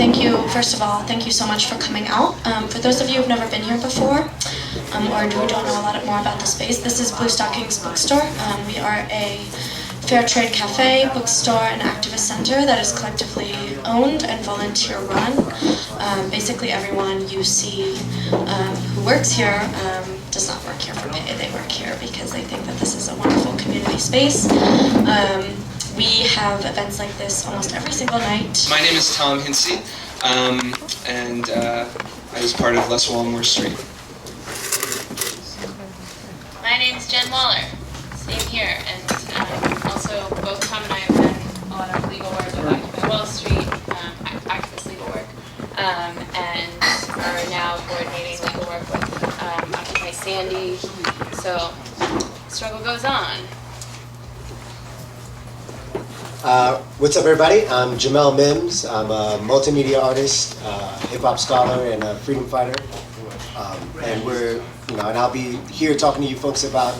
Thank you, first of all, thank you so much for coming out. For those of you who've never been here before, or who don't know a lot more about the space, this is Bluestockings Bookstore. We are a fair trade cafe, bookstore, and activist center that is collectively owned and volunteer run. Basically everyone you see who works here does not work here for pay. They work here because they think that this is a wonderful community space. We have events like this almost every single night. My name is HIntze, and I was part of Les Walmore Street. My name's Jen Waller, same here, and also both Tom and I have done a lot of legal work with Occupy Wall Street, activist legal work, and are now coordinating legal work with Occupy Sandy, so struggle goes on. What's up, everybody? I'm Jamel Mims. I'm a multimedia artist, hip-hop scholar, and a freedom fighter. And I'll be here talking to you folks about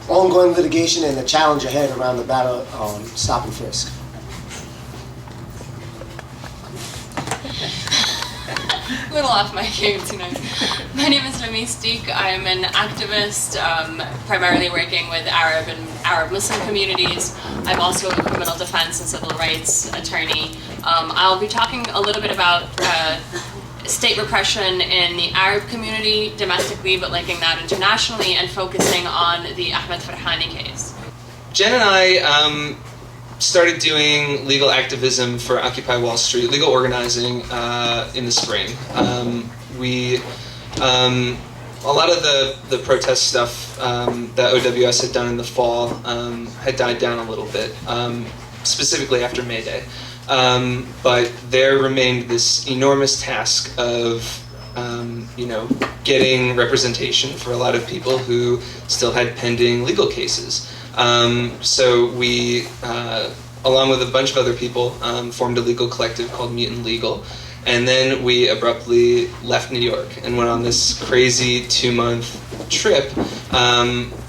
ongoing litigation and the challenge ahead around the battle on Stop and Frisk. A little off my game tonight. My name is Lamis Deek. I'm an activist, primarily working with Arab and Arab Muslim communities. I'm also a criminal defense and civil rights attorney. I'll be talking a little bit about state repression in the Arab community domestically, but linking that internationally and focusing on the Ahmed Farhani case. Jen and I started doing legal activism for Occupy Wall Street, legal organizing in the spring. A lot of the protest stuff that OWS had done in the fall had died down a little bit, specifically after May Day. But there remained this enormous task of getting representation for a lot of people who still had pending legal cases. So we, along with a bunch of other people, formed a legal collective called Mutant Legal. And then we abruptly left New York and went on this crazy 2-month trip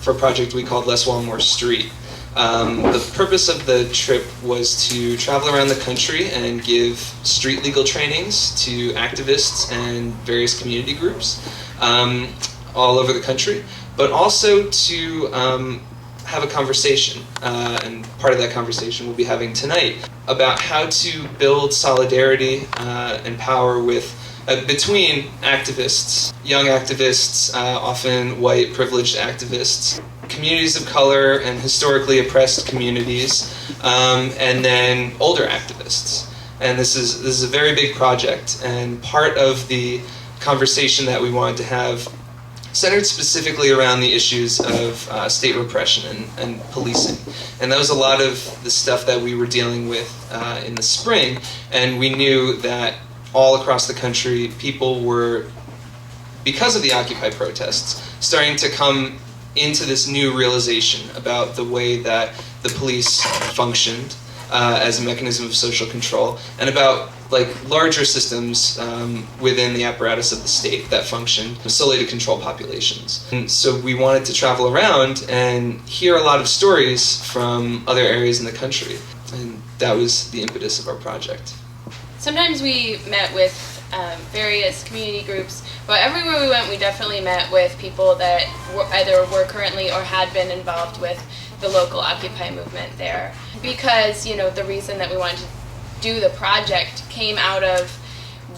for a project we called Les Walmore Street. The purpose of the trip was to travel around the country and give street legal trainings to activists and various community groups all over the country, but also to have a conversation, and part of that conversation we'll be having tonight, about how to build solidarity and power between activists, young activists, often white privileged activists, communities of color and historically oppressed communities, and then older activists. And this is a very big project, and part of the conversation that we wanted to have centered specifically around the issues of state repression and policing. And that was a lot of the stuff that we were dealing with in the spring, and we knew that all across the country people were, because of the Occupy protests, starting to come into this new realization about the way that the police functioned as a mechanism of social control, and about larger systems within the apparatus of the state that functioned solely to control populations. And so we wanted to travel around and hear a lot of stories from other areas in the country, and that was the impetus of our project. Sometimes we met with various community groups, but everywhere we went we definitely met with people that either were currently or had been involved with the local Occupy movement there. Because, the reason that we wanted to do the project came out of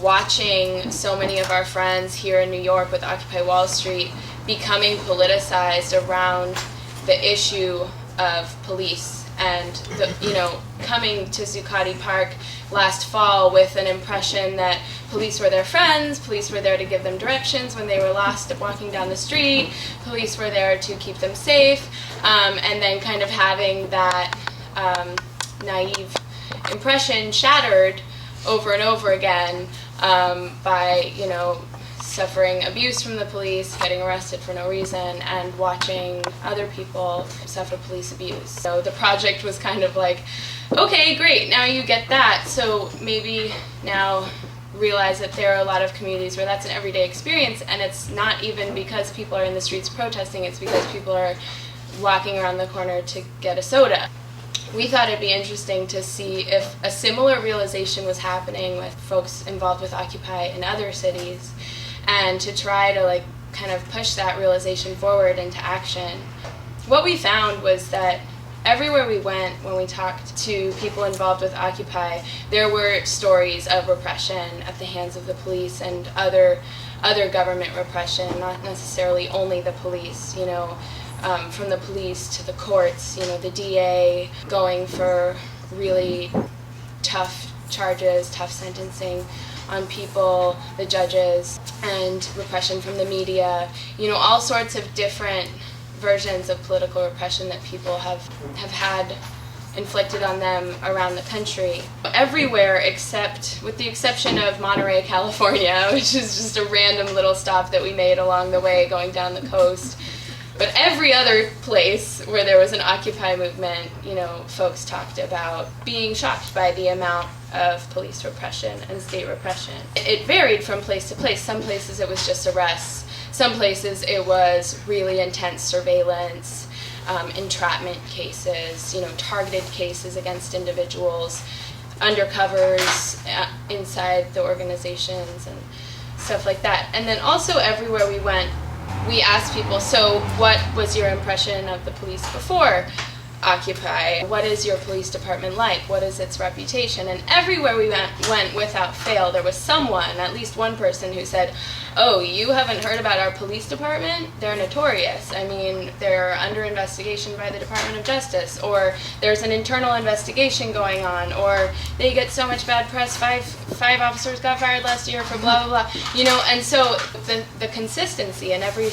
watching so many of our friends here in New York with Occupy Wall Street becoming politicized around the issue of police, and coming to Zuccotti Park last fall with an impression that police were their friends, police were there to give them directions when they were lost walking down the street, police were there to keep them safe, and then kind of having that naive impression shattered over and over again by suffering abuse from the police, getting arrested for no reason, and watching other people suffer police abuse. So the project was kind of like, okay, great, now you get that, so maybe now realize that there are a lot of communities where that's an everyday experience, and it's not even because people are in the streets protesting, it's because people are walking around the corner to get a soda. we thought it'd be interesting to see if a similar realization was happening with folks involved with Occupy in other cities, and to try to like kind of push that realization forward into action. What we found was that everywhere we went, when we talked to people involved with Occupy, there were stories of repression at the hands of the police and other government repression, not necessarily only the police, you know, from the police to the courts, you know, the DA going for really tough charges, tough sentencing on people, the judges, and repression from the media, you know, all sorts of different versions of political repression that people have had inflicted on them around the country. Everywhere except, with the exception of Monterey, California, which is just a random little stop that we made along the way going down the coast. But every other place where there was an Occupy movement, you know, folks talked about being shocked by the amount of police repression and state repression. It varied from place to place. Some places it was just arrests. Some places it was really intense surveillance, entrapment cases, you know, targeted cases against individuals, undercovers inside the organizations and stuff like that. And then also everywhere we went, we asked people, so what was your impression of the police before Occupy? What is your police department like? What is its reputation? And everywhere we went without fail, there was someone, at least one person, who said, oh, you haven't heard about our police department? They're notorious. I mean, they're under investigation by the Department of Justice, or there's an internal investigation going on, or they get so much bad press, five officers got fired last year for blah, blah, blah. You know, and so the consistency in every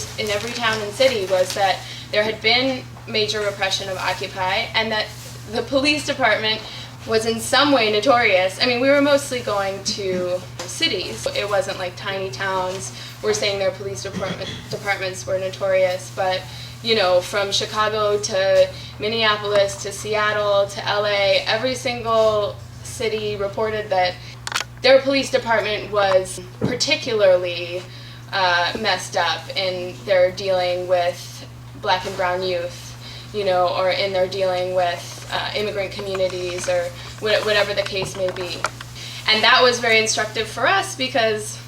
town and city was that there had been major repression of Occupy, and that the police department was in some way notorious. I mean, we were mostly going to cities. It wasn't like tiny towns were saying their police departments were notorious, but, you know, from Chicago to Minneapolis to Seattle to LA, every single city reported that their police department was particularly messed up in their dealing with Black and brown youth, you know, or in their dealing with immigrant communities, or whatever the case may be. And that was very instructive for us, because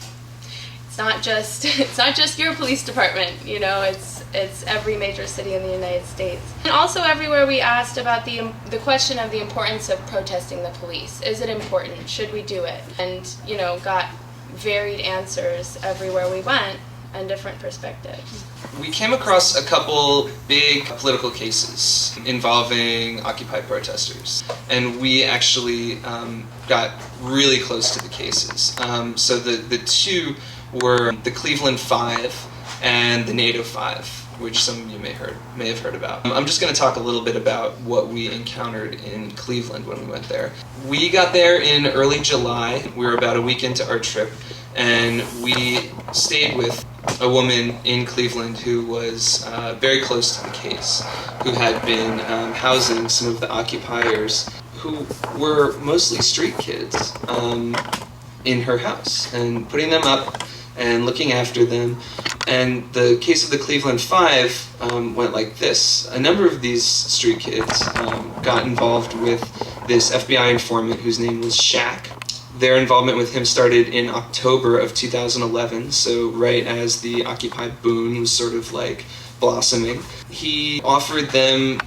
it's not just your police department, you know, it's every major city in the United States. And also everywhere we asked about the question of the importance of protesting the police. Is it important? Should we do it? And, you know, got varied answers everywhere we went and different perspectives. We came across a couple big political cases involving Occupy protesters, and we actually got really close to the cases. So the two were the Cleveland Five and the NATO Five, which some of you may have heard about. I'm just going to talk a little bit about what we encountered in Cleveland when we went there. We got there in early July. We were about a week into our trip, and we stayed with a woman in Cleveland who was very close to the case, who had been housing some of the occupiers who were mostly street kids in her house, and putting them up and looking after them. And the case of the Cleveland Five went like this. A number of these street kids got involved with this FBI informant whose name was Shaq. Their involvement with him started in October of 2011, so right as the Occupy boom was sort of like blossoming. He offered them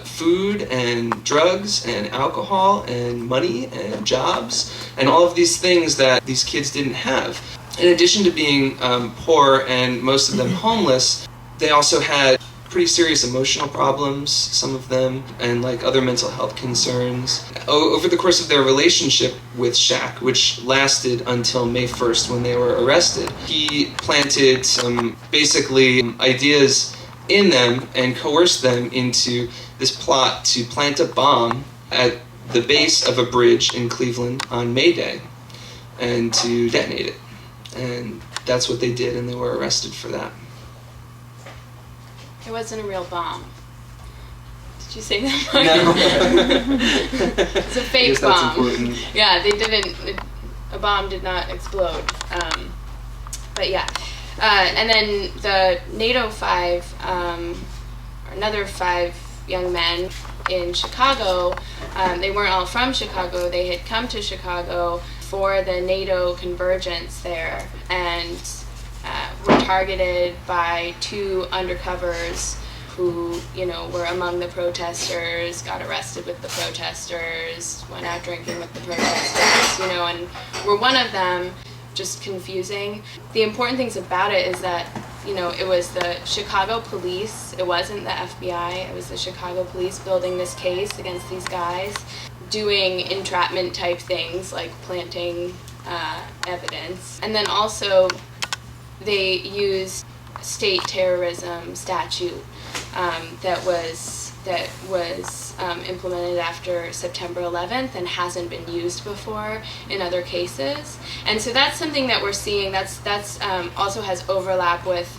food and drugs and alcohol and money and jobs and all of these things that these kids didn't have. In addition to being poor and most of them homeless, they also had pretty serious emotional problems, some of them, and like other mental health concerns. Over the course of their relationship with Shaq, which lasted until May 1st when they were arrested, he planted some basically ideas in them and coerced them into this plot to plant a bomb at the base of a bridge in Cleveland on May Day and to detonate it. And that's what they did, and they were arrested for that. It wasn't a real bomb. Did you say that? No. It's a fake bomb. Yeah, they didn't. A bomb did not explode. But yeah. And then the NATO Five, or another 5 young men, in Chicago. They weren't all from Chicago. They had come to Chicago for the NATO convergence there, and were targeted by 2 undercovers who, were among the protesters, got arrested with the protesters, went out drinking with the protesters, and were one of them. Just confusing. The important things about it is that, it was the Chicago police, it wasn't the FBI, it was the Chicago police building this case against these guys, doing entrapment type things like planting evidence. And then also they used state terrorism statute that was implemented after September 11th and hasn't been used before in other cases. And so that's something that we're seeing. That's also has overlap with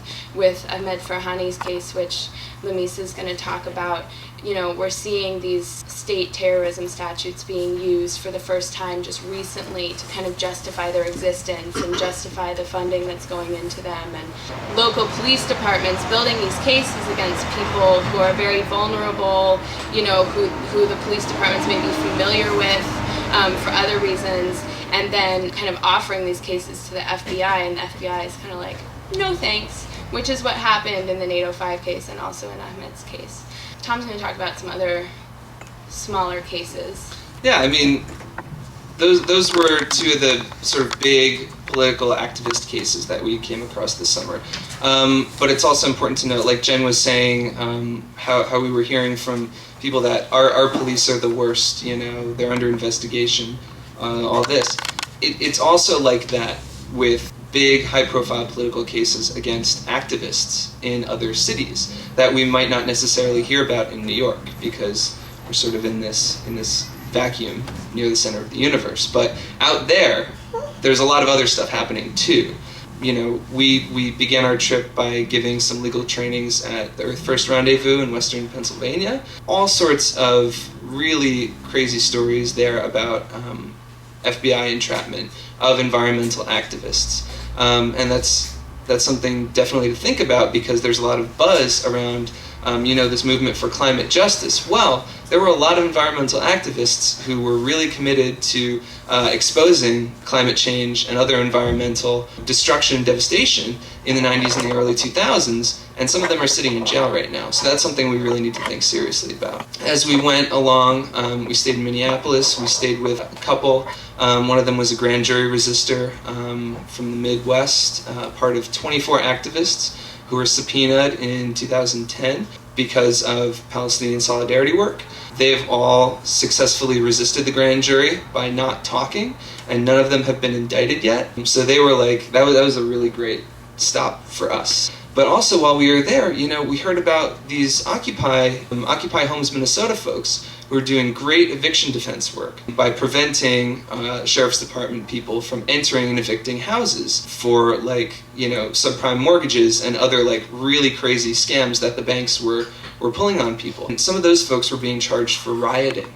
Ahmed Farhani's case, which Lamis is going to talk about. We're seeing these state terrorism statutes being used for the first time just recently to kind of justify their existence and justify the funding that's going into them, and local police departments building these cases against people who are very vulnerable, who the police departments may be familiar with for other reasons, and then kind of offering these cases to the FBI, and the FBI is kind of like, no thanks, which is what happened in the NATO 5 case and also in Ahmed's case. Tom's going to talk about some other smaller cases. Yeah, I mean, those were 2 of the sort of big political activist cases that we came across this summer. But it's also important to note, like Jen was saying, how we were hearing from people that our police are the worst, they're under investigation, all this. It's also like that with big, high-profile political cases against activists in other cities that we might not necessarily hear about in New York because we're sort of in this vacuum near the center of the universe. But out there's a lot of other stuff happening too. We began our trip by giving some legal trainings at the Earth First Rendezvous in Western Pennsylvania. All sorts of really crazy stories there about FBI entrapment of environmental activists. And that's something definitely to think about because there's a lot of buzz around, this movement for climate justice. Well, there were a lot of environmental activists who were really committed to exposing climate change and other environmental destruction and devastation in the 90s and the early 2000s, and some of them are sitting in jail right now. So that's something we really need to think seriously about. As we went along, we stayed in Minneapolis. We stayed with a couple. One of them was a grand jury resistor from the Midwest, part of 24 activists who were subpoenaed in 2010 because of Palestinian solidarity work. They've all successfully resisted the grand jury by not talking, and none of them have been indicted yet. So they were like, that was a really great stop for us. But also while we were there, we heard about these Occupy Homes Minnesota folks who are doing great eviction defense work by preventing sheriff's department people from entering and evicting houses for subprime mortgages and other really crazy scams that the banks were pulling on people. And some of those folks were being charged for rioting,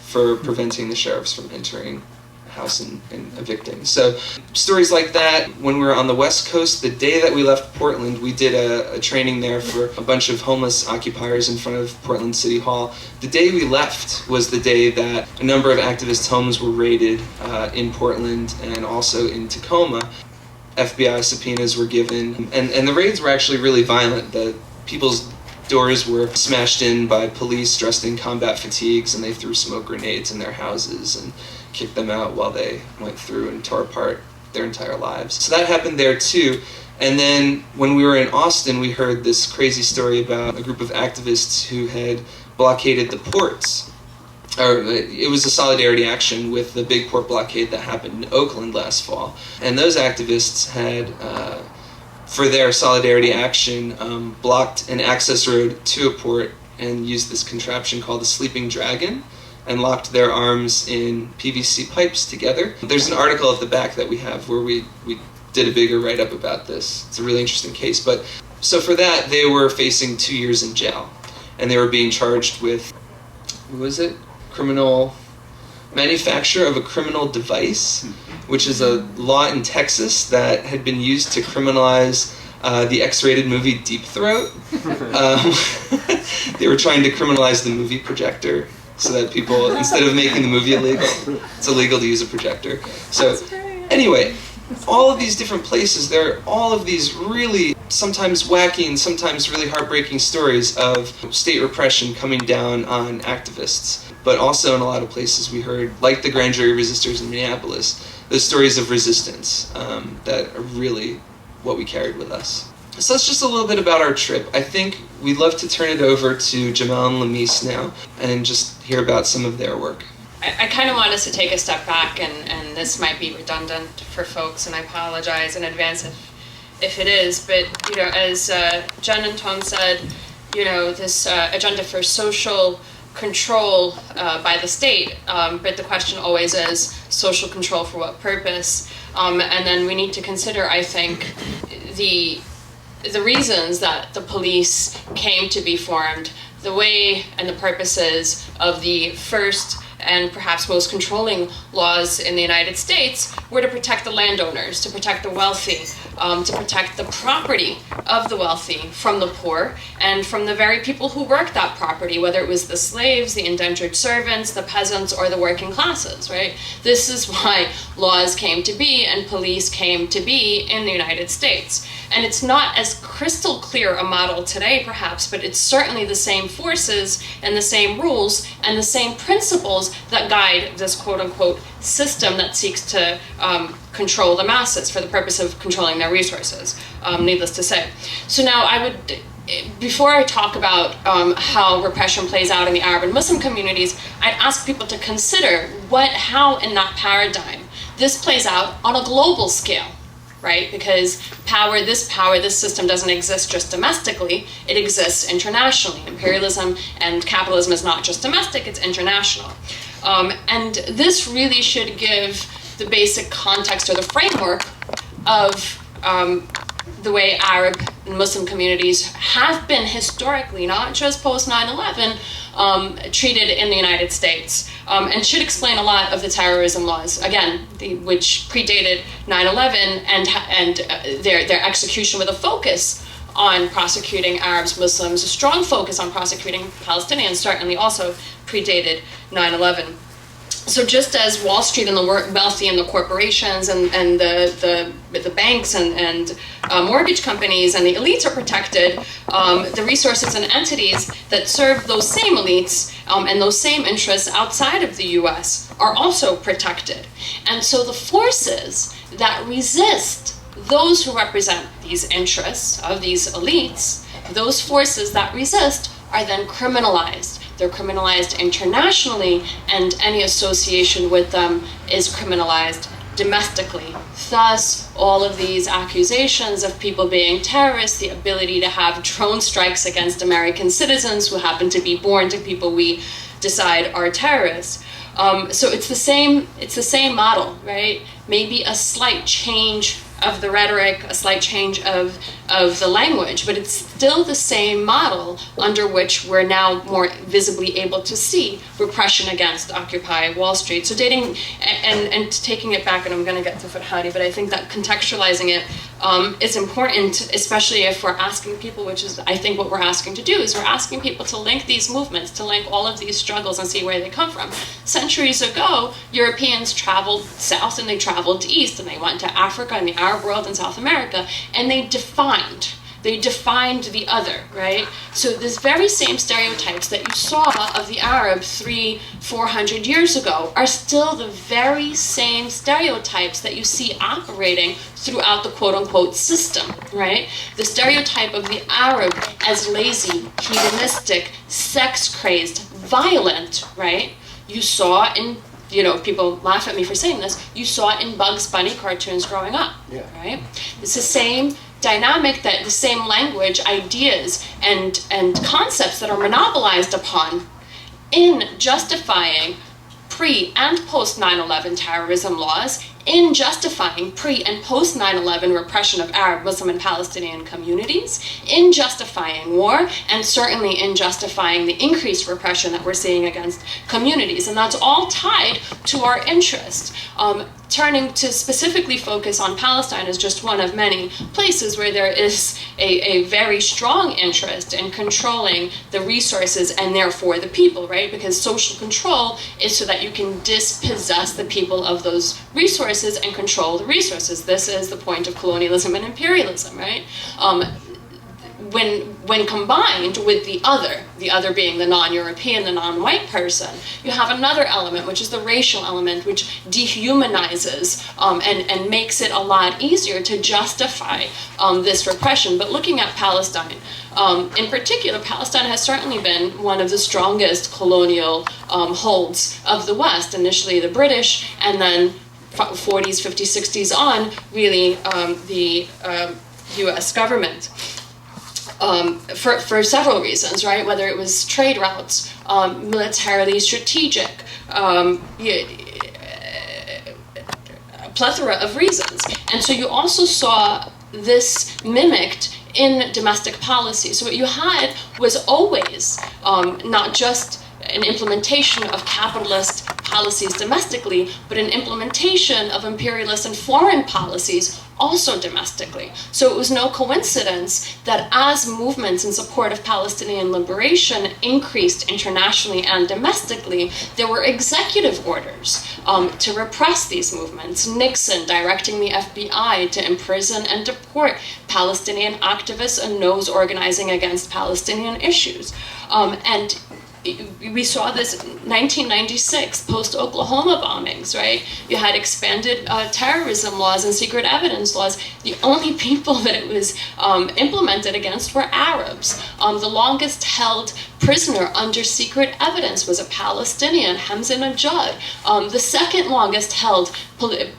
for preventing the sheriffs from entering a house and evicting. So stories like that. When we were on the West Coast, the day that we left Portland, we did a training there for a bunch of homeless occupiers in front of Portland City Hall. The day we left was the day that a number of activists' homes were raided in Portland and also in Tacoma. FBI subpoenas were given, and the raids were actually really violent. The people's doors were smashed in by police dressed in combat fatigues, and they threw smoke grenades in their houses and kicked them out while they went through and tore apart their entire lives. So that happened there too. And then when we were in Austin, we heard this crazy story about a group of activists who had blockaded the ports. It was a solidarity action with the big port blockade that happened in Oakland last fall. And those activists had, for their solidarity action, blocked an access road to a port and used this contraption called the Sleeping Dragon and locked their arms in PVC pipes together. There's an article at the back that we have where we did a bigger write-up about this. It's a really interesting case. But so for that, they were facing 2 years in jail. And they were being charged with, what was it? Criminal manufacture of a criminal device, which is a law in Texas that had been used to criminalize the X-rated movie Deep Throat. They were trying to criminalize the movie projector so that people, instead of making the movie illegal, it's illegal to use a projector. So anyway, all of these different places, there are all of these really sometimes wacky and sometimes really heartbreaking stories of state repression coming down on activists. But also in a lot of places we heard, like the grand jury resistors in Minneapolis, the stories of resistance that are really what we carried with us. So that's just a little bit about our trip. I think we'd love to turn it over to Jamel and Lamis now and just hear about some of their work. I kind of want us to take a step back, and this might be redundant for folks, and I apologize in advance if it is, but, you know, as Jen and Tom said, you know, this agenda for social control by the state, but the question always is social control for what purpose? And then we need to consider, I think, the reasons that the police came to be formed, the way and the purposes of the first and perhaps most controlling laws in the United States were to protect the landowners, to protect the wealthy, to protect the property of the wealthy from the poor and from the very people who worked that property, whether it was the slaves, the indentured servants, the peasants, or the working classes, right? This is why laws came to be and police came to be in the United States. And it's not as crystal clear a model today, perhaps, but it's certainly the same forces and the same rules and the same principles that guide this quote-unquote system that seeks to control the masses for the purpose of controlling their resources, needless to say. So now before I talk about how repression plays out in the Arab and Muslim communities, I'd ask people to consider how in that paradigm this plays out on a global scale. Right? Because this system doesn't exist just domestically, it exists internationally. Imperialism and capitalism is not just domestic, it's international. And this really should give the basic context or the framework of the way Arab and Muslim communities have been historically, not just post 9/11, treated in the United States, and should explain a lot of the terrorism laws, again, which predated 9/11 and their execution with a focus on prosecuting Arabs, Muslims, a strong focus on prosecuting Palestinians, certainly also predated 9/11. So just as Wall Street and the wealthy and the corporations and the banks and mortgage companies and the elites are protected, the resources and entities that serve those same elites and those same interests outside of the US are also protected. And so the forces that resist those who represent these interests of these elites, those forces that resist are then criminalized. They're criminalized internationally, and any association with them is criminalized domestically. Thus, all of these accusations of people being terrorists, the ability to have drone strikes against American citizens who happen to be born to people we decide are terrorists. So it's the same model, right? Maybe a slight change of the rhetoric, a slight change of the language, but it's still the same model under which we're now more visibly able to see repression against Occupy Wall Street. So dating and taking it back, and I'm going to get to Farhadi, but I think that contextualizing it is important, especially if we're asking people, which is I think what we're asking to do, is we're asking people to link these movements, to link all of these struggles and see where they come from. Centuries ago, Europeans traveled south and they traveled east, and they went to Africa and the Arab world and South America, and they defined the other, right? So these very same stereotypes that you saw of the Arab 300-400 years ago are still the very same stereotypes that you see operating throughout the quote-unquote system, right? The stereotype of the Arab as lazy, hedonistic, sex-crazed, violent, right? You saw in, people laugh at me for saying this, you saw in Bugs Bunny cartoons growing up, right? It's the same dynamic, that the same language, ideas, and concepts that are monopolized upon in justifying pre- and post 9/11 terrorism laws, in justifying pre- and post 9/11 repression of Arab, Muslim, and Palestinian communities, in justifying war, and certainly in justifying the increased repression that we're seeing against communities. And that's all tied to our interest, turning to specifically focus on Palestine as just one of many places where there is a very strong interest in controlling the resources and therefore the people, right? Because social control is so that you can dispossess the people of those resources and control the resources. This is the point of colonialism and imperialism, right? When combined with the other being the non-European, the non-white person, you have another element, which is the racial element, which dehumanizes and makes it a lot easier to justify this repression. But looking at Palestine, in particular, Palestine has certainly been one of the strongest colonial holds of the West. Initially the British, and then 40s, 50s, 60s on, really the U.S. government. For several reasons, right? Whether it was trade routes, militarily strategic, a plethora of reasons. And so you also saw this mimicked in domestic policy. So what you had was always not just an implementation of capitalist policies domestically, but an implementation of imperialist and foreign policies also domestically. So it was no coincidence that as movements in support of Palestinian liberation increased internationally and domestically, there were executive orders to repress these movements. Nixon directing the FBI to imprison and deport Palestinian activists and those organizing against Palestinian issues. And we saw this in 1996, post-Oklahoma bombings, right? You had expanded terrorism laws and secret evidence laws. The only people that it was implemented against were Arabs. The longest held prisoner under secret evidence was a Palestinian, HIntze the second longest held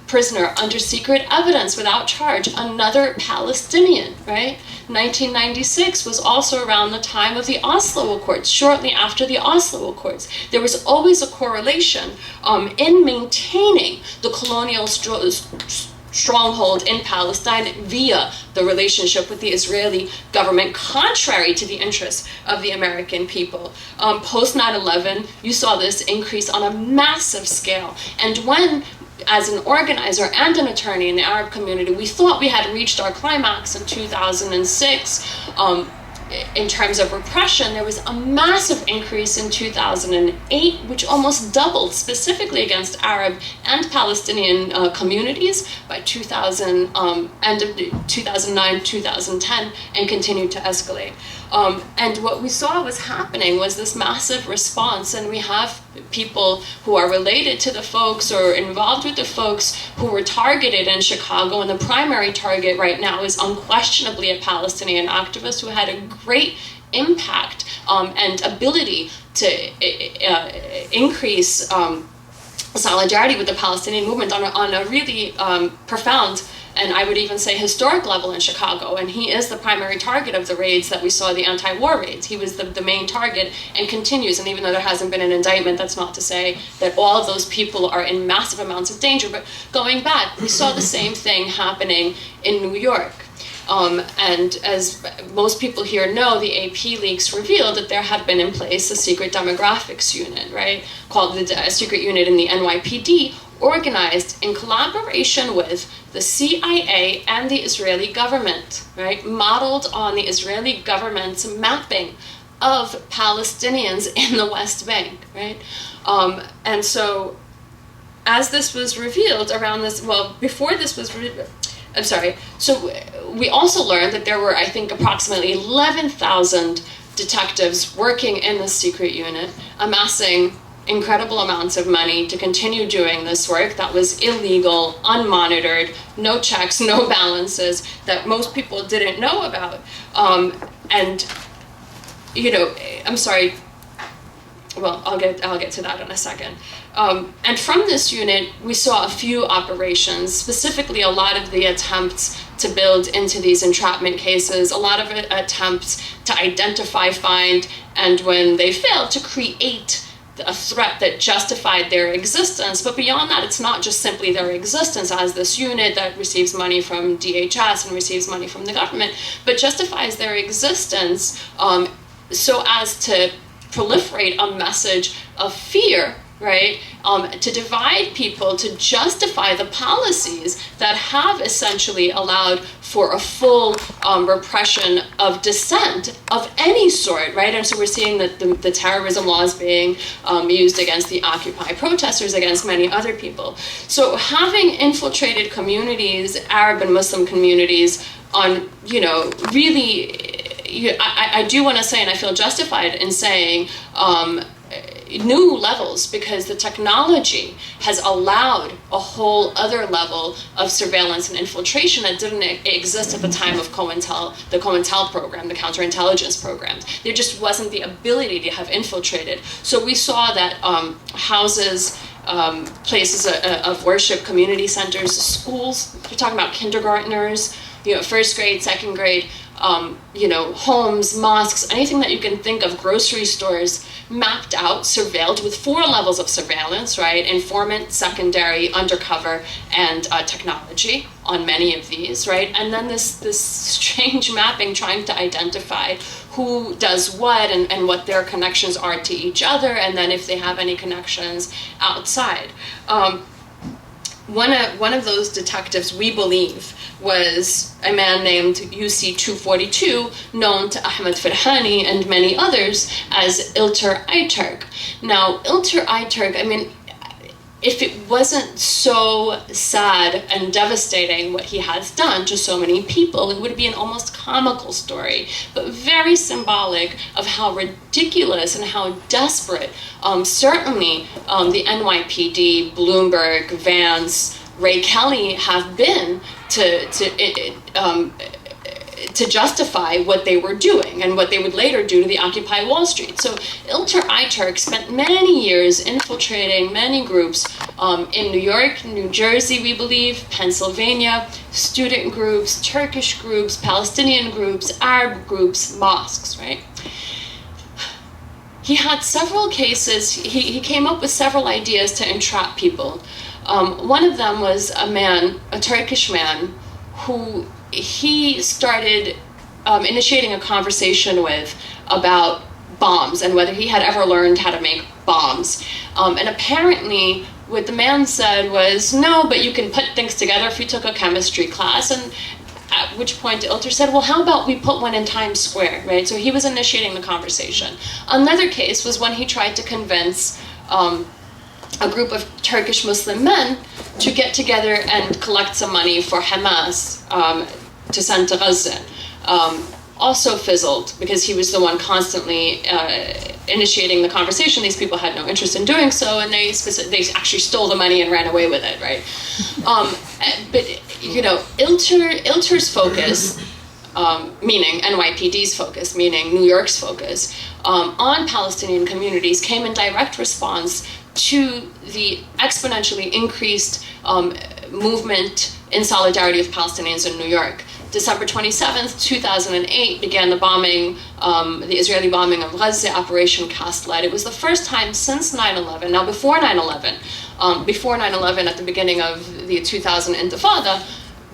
prisoner under secret evidence without charge, another Palestinian, right? 1996 was also around the time of the Oslo Accords, shortly after the Oslo Accords. There was always a correlation in maintaining the colonial stronghold in Palestine via the relationship with the Israeli government, contrary to the interests of the American people. Post 9/11, you saw this increase on a massive scale. And when, as an organizer and an attorney in the Arab community, we thought we had reached our climax in 2006, in terms of repression, there was a massive increase in 2008, which almost doubled specifically against Arab and Palestinian communities by end of 2009, 2010, and continued to escalate. And what we saw was happening was this massive response, and we have people who are related to the folks or involved with the folks who were targeted in Chicago, and the primary target right now is unquestionably a Palestinian activist who had a great impact and ability to increase solidarity with the Palestinian movement on a really profound and I would even say historic level in Chicago, and he is the primary target of the raids that we saw, the anti-war raids. He was the main target and continues, and even though there hasn't been an indictment, that's not to say that all of those people are in massive amounts of danger, but going back, we saw the same thing happening in New York. And as most people here know, the AP leaks revealed that there had been in place a secret demographics unit, right, called the secret unit in the NYPD, organized in collaboration with the CIA and the Israeli government, right, modeled on the Israeli government's mapping of Palestinians in the West Bank, right? And so as this was revealed around this, well, before this was so we also learned that there were, I think, approximately 11,000 detectives working in the secret unit, amassing incredible amounts of money to continue doing this work that was illegal, unmonitored, no checks, no balances, that most people didn't know about. And, you know, I'm sorry, well, I'll get to that in a second. And from this unit, we saw a few operations, specifically a lot of the attempts to build into these entrapment cases, a lot of attempts to identify, find, and when they failed, to create a threat that justified their existence. But beyond that, it's not just simply their existence as this unit that receives money from DHS and receives money from the government, but justifies their existence so as to proliferate a message of fear right? To divide people, to justify the policies that have essentially allowed for a full repression of dissent of any sort, right? And so we're seeing that the terrorism laws being used against the Occupy protesters, against many other people. So having infiltrated communities, Arab and Muslim communities, on, really, I do want to say, and I feel justified in saying, new levels, because the technology has allowed a whole other level of surveillance and infiltration that didn't exist at the time of the COINTEL program, the counterintelligence programs. There just wasn't the ability to have infiltrated. So we saw that houses, places of worship, community centers, schools, we're talking about kindergartners, first grade, second grade, homes, mosques, anything that you can think of, grocery stores, mapped out, surveilled with 4 levels of surveillance, right? Informant, secondary, undercover, and technology on many of these, right? And then this strange mapping trying to identify who does what and what their connections are to each other, and then if they have any connections outside. One of those detectives, we believe, was a man named UC 242, known to Ahmed Farhani and many others as Ilter Ayturk. Now, Ilter Ayturk, if it wasn't so sad and devastating what he has done to so many people, it would be an almost comical story, but very symbolic of how ridiculous and how desperate certainly the NYPD, Bloomberg, Vance, Ray Kelly have been to justify what they were doing and what they would later do to the Occupy Wall Street. So Ilter Ayturk spent many years infiltrating many groups in New York, New Jersey, we believe, Pennsylvania, student groups, Turkish groups, Palestinian groups, Arab groups, mosques, right? He had several cases, he came up with several ideas to entrap people. One of them was a Turkish man, who he started initiating a conversation with about bombs and whether he had ever learned how to make bombs. And apparently what the man said was, no, but you can put things together if you took a chemistry class. And at which point Ilter said, well, how about we put one in Times Square, right? So he was initiating the conversation. Another case was when he tried to convince a group of Turkish Muslim men to get together and collect some money for Hamas to send to Gaza. Also fizzled, because he was the one constantly initiating the conversation. These people had no interest in doing so, and they actually stole the money and ran away with it, right? But Ilter's focus, meaning NYPD's focus, meaning New York's focus, on Palestinian communities came in direct response to the exponentially increased movement in solidarity with Palestinians in New York. December 27th, 2008 began the bombing, the Israeli bombing of Gaza, Operation Cast Lead. It was the first time since 9/11. Now, before 9/11, at the beginning of the 2000 Intifada,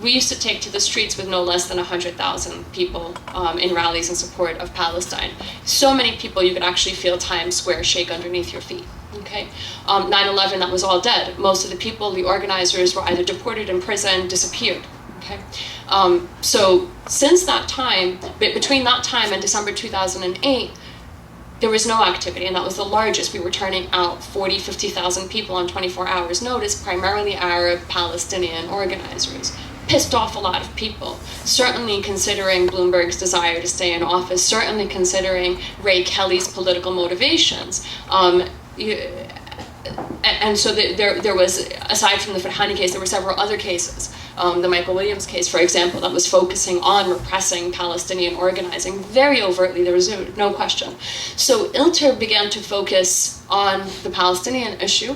we used to take to the streets with no less than 100,000 people in rallies in support of Palestine. So many people you could actually feel Times Square shake underneath your feet. Okay, 9/11, that was all dead. Most of the people, the organizers, were either deported, imprisoned, disappeared. Okay, so since that time, between that time and December 2008, there was no activity, and that was the largest. We were turning out 40, 50,000 people on 24 hours notice, primarily Arab, Palestinian organizers. Pissed off a lot of people, certainly considering Bloomberg's desire to stay in office, certainly considering Ray Kelly's political motivations. And so there was, aside from the Farhani case, there were several other cases. The Michael Williams case, for example, that was focusing on repressing Palestinian organizing very overtly. There was no question. So Ilter began to focus on the Palestinian issue.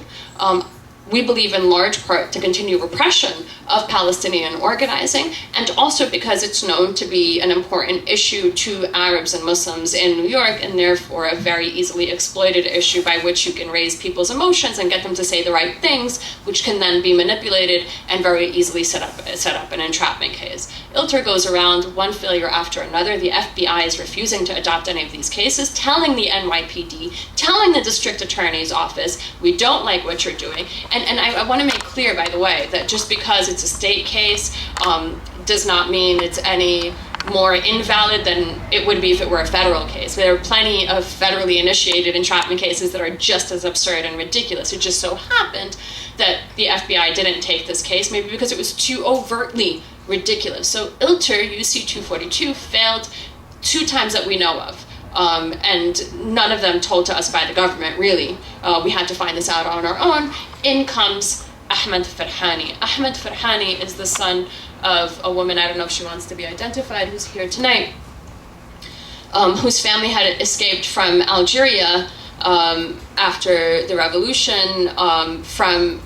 we believe in large part to continue repression of Palestinian organizing, and also because it's known to be an important issue to Arabs and Muslims in New York, and therefore a very easily exploited issue by which you can raise people's emotions and get them to say the right things, which can then be manipulated and very easily set up an entrapment case. ILTR goes around one failure after another. The FBI is refusing to adopt any of these cases, telling the NYPD, telling the district attorney's office, we don't like what you're doing. And I want to make clear, by the way, that just because it's a state case does not mean it's any more invalid than it would be if it were a federal case. There are plenty of federally initiated entrapment cases that are just as absurd and ridiculous. It just so happened that the FBI didn't take this case, maybe because it was too overtly ridiculous. So ILTR UC 242 failed 2 times that we know of. And none of them told to us by the government, really. We had to find this out on our own. In comes Ahmed Farhani. Ahmed Farhani is the son of a woman, I don't know if she wants to be identified, who's here tonight, whose family had escaped from Algeria after the revolution from,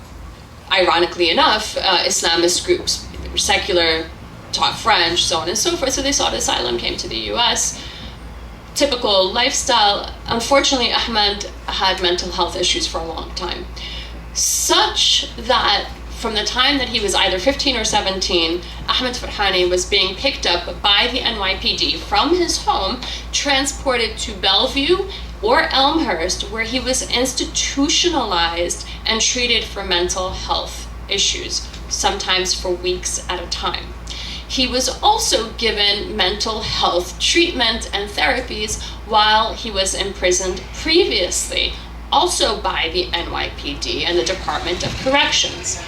ironically enough, Islamist groups, secular, taught French, so on and so forth. So they sought asylum, came to the US. Typical lifestyle. Unfortunately, Ahmed had mental health issues for a long time, such that from the time that he was either 15 or 17, Ahmed Farhani was being picked up by the NYPD from his home, transported to Bellevue or Elmhurst, where he was institutionalized and treated for mental health issues, sometimes for weeks at a time. He was also given mental health treatment and therapies while he was imprisoned previously, also by the NYPD and the Department of Corrections.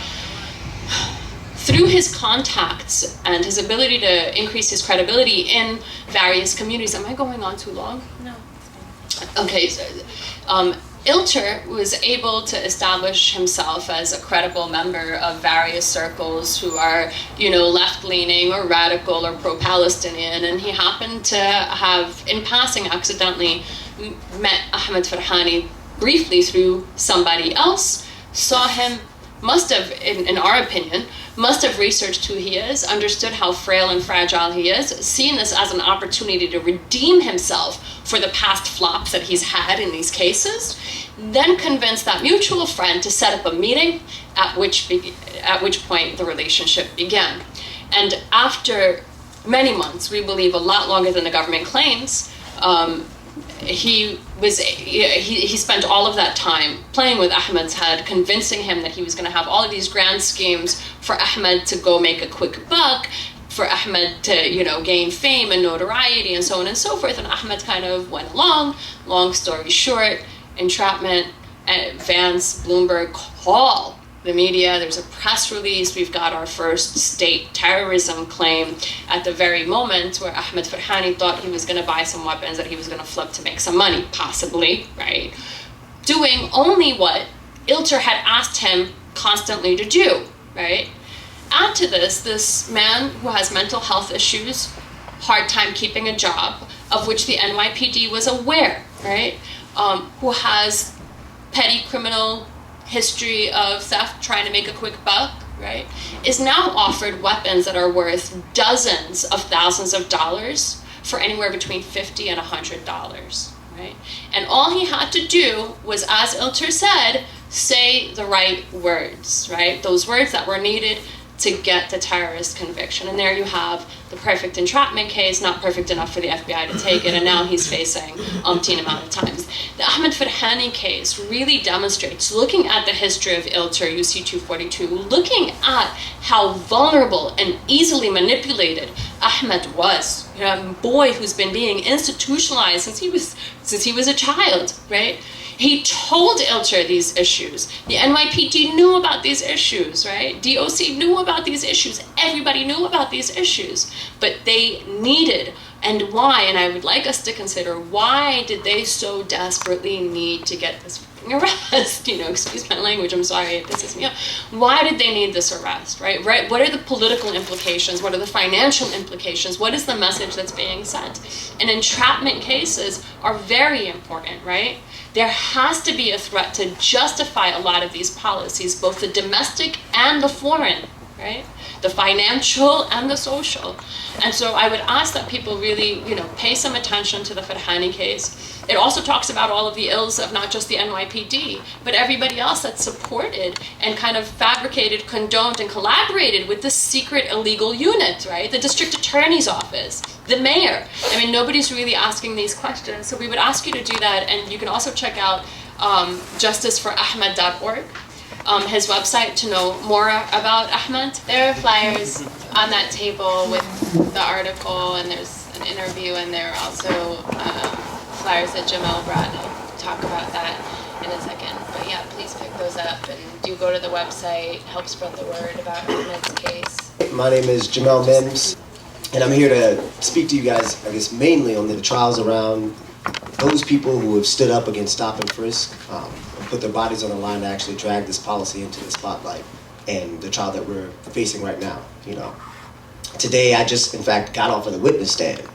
Through his contacts and his ability to increase his credibility in various communities, am I going on too long? No. Okay, so, ILTR was able to establish himself as a credible member of various circles who are, left-leaning or radical or pro-Palestinian, and he happened to have, in passing, accidentally met Ahmed Farhani briefly through somebody else, saw him, must have, in our opinion, must have researched who he is, understood how frail and fragile he is, seen this as an opportunity to redeem himself for the past flops that he's had in these cases, then convinced that mutual friend to set up a meeting, at which point the relationship began. And after many months, we believe a lot longer than the government claims, he spent all of that time playing with Ahmed's head, convincing him that he was going to have all of these grand schemes for Ahmed to go make a quick buck, for Ahmed to, gain fame and notoriety and so on and so forth. And Ahmed kind of went along. Long story short, entrapment, Vance, Bloomberg call the media. There's a press release. We've got our first state terrorism claim at the very moment where Ahmed Farhani thought he was going to buy some weapons that he was going to flip to make some money, possibly, right? Doing only what ILTR had asked him constantly to do, right? Add to this man who has mental health issues, hard time keeping a job, of which the NYPD was aware, right? Who has petty criminal history of theft, trying to make a quick buck, right, is now offered weapons that are worth dozens of thousands of dollars for anywhere between $50 and $100, right? And all he had to do was, as ILTR said, say the right words, right? Those words that were needed to get the terrorist conviction. And there you have the perfect entrapment case, not perfect enough for the FBI to take it, and now he's facing umpteen amount of times. The Ahmed Farhani case really demonstrates, looking at the history of ILTR, UC 242, looking at how vulnerable and easily manipulated Ahmed was. A boy who's been being institutionalized since he was a child, right? He told ILTR these issues. The NYPD knew about these issues, right? DOC knew about these issues. Everybody knew about these issues. But they needed, and why, and I would like us to consider, why did they so desperately need to get this arrest? Excuse my language, I'm sorry, it pisses me off. Why did they need this arrest, right? What are the political implications? What are the financial implications? What is the message that's being sent? And entrapment cases are very important, right? there has to be a threat to justify a lot of these policies, both the domestic and the foreign, right? The financial and the social. And so I would ask that people really, pay some attention to the Farhani case. It also talks about all of the ills of not just the NYPD, but everybody else that supported and kind of fabricated, condoned, and collaborated with this secret illegal unit, right? The district attorney's office, the mayor. I mean, nobody's really asking these questions. So we would ask you to do that. And you can also check out justiceforahmed.org. His website to know more about Ahmed. There are flyers on that table with the article, and there's an interview, and there are also flyers that Jamel brought. I'll talk about that in a second. But yeah, please pick those up and do go to the website, help spread the word about Ahmed's case. My name is Jamel Mims, and I'm here to speak to you guys, I guess, mainly on the trials around those people who have stood up against Stop and Frisk, and put their bodies on the line to actually drag this policy into the spotlight, and the trial that we're facing right now. Today I just, in fact, got off of the witness stand,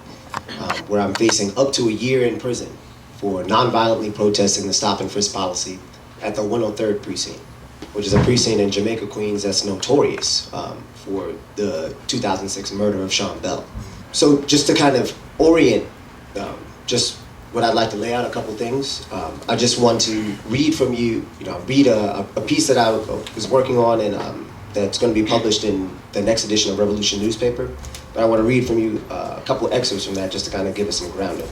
where I'm facing up to a year in prison for non-violently protesting the Stop and Frisk policy at the 103rd precinct, which is a precinct in Jamaica, Queens that's notorious for the 2006 murder of Sean Bell. So just to kind of orient just what I'd like to lay out a couple things. I just want to read from you, read a piece that I was working on, and that's going to be published in the next edition of Revolution newspaper. But I want to read from you a couple excerpts from that just to kind of give us some grounding.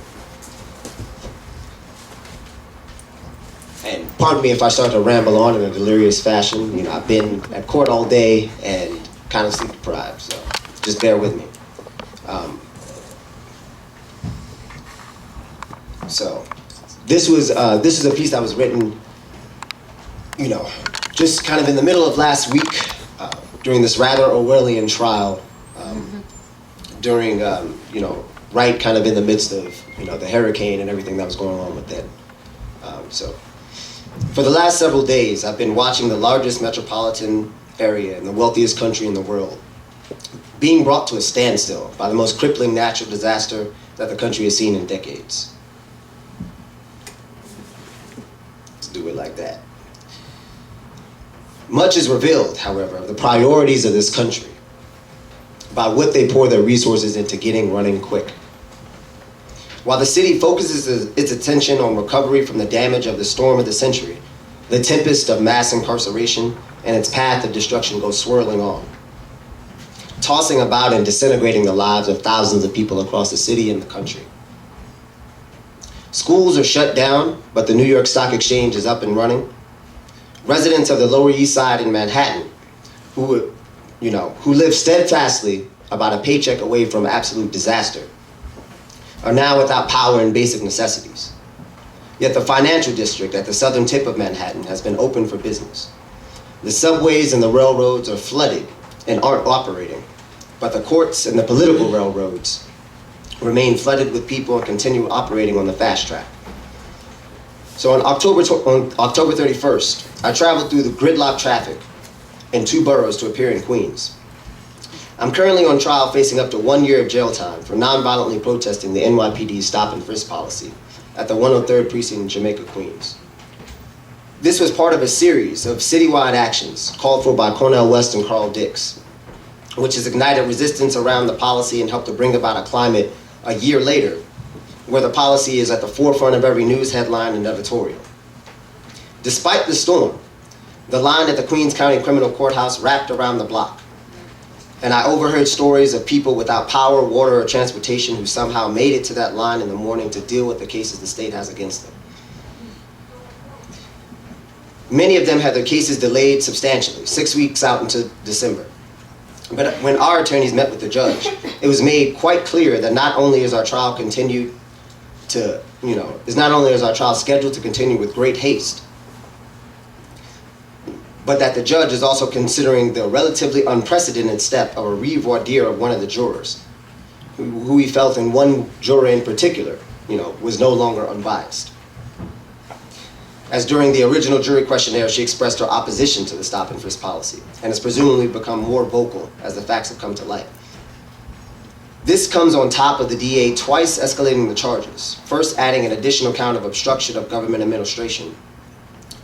And pardon me if I start to ramble on in a delirious fashion. I've been at court all day and kind of sleep deprived, so just bear with me. So this is a piece that was written, just kind of in the middle of last week, during this rather Orwellian trial, during, right kind of in the midst of, the hurricane and everything that was going on with that. So for the last several days, I've been watching the largest metropolitan area in the wealthiest country in the world being brought to a standstill by the most crippling natural disaster that the country has seen in decades. Do it like that. Much is revealed, however, of the priorities of this country by what they pour their resources into getting running quick. While the city focuses its attention on recovery from the damage of the storm of the century, the tempest of mass incarceration and its path of destruction goes swirling on, tossing about and disintegrating the lives of thousands of people across the city and the country. Schools are shut down, but the New York Stock Exchange is up and running. Residents of the Lower East Side in Manhattan, who live steadfastly about a paycheck away from absolute disaster, are now without power and basic necessities. Yet the financial district at the southern tip of Manhattan has been open for business. The subways and the railroads are flooded and aren't operating, but the courts and the political railroads remain flooded with people and continue operating on the fast track. So on October 31st, I traveled through the gridlock traffic in 2 boroughs to appear in Queens. I'm currently on trial facing up to 1 year of jail time for non-violently protesting the NYPD's Stop and Frisk policy at the 103rd precinct in Jamaica, Queens. This was part of a series of citywide actions called for by Cornel West and Carl Dix, which has ignited resistance around the policy and helped to bring about a climate a year later where the policy is at the forefront of every news headline and editorial. Despite the storm, the line at the Queens County Criminal Courthouse wrapped around the block, and I overheard stories of people without power, water, or transportation who somehow made it to that line in the morning to deal with the cases the state has against them. Many of them had their cases delayed substantially, 6 weeks out into December. But when our attorneys met with the judge, it was made quite clear that not only is our trial scheduled to continue with great haste, but that the judge is also considering the relatively unprecedented step of a revoir dire of one of the jurors, who he felt, in one juror in particular, was no longer unbiased. As during the original jury questionnaire, she expressed her opposition to the Stop and Frisk policy and has presumably become more vocal as the facts have come to light. This comes on top of the DA twice escalating the charges, first adding an additional count of obstruction of government administration,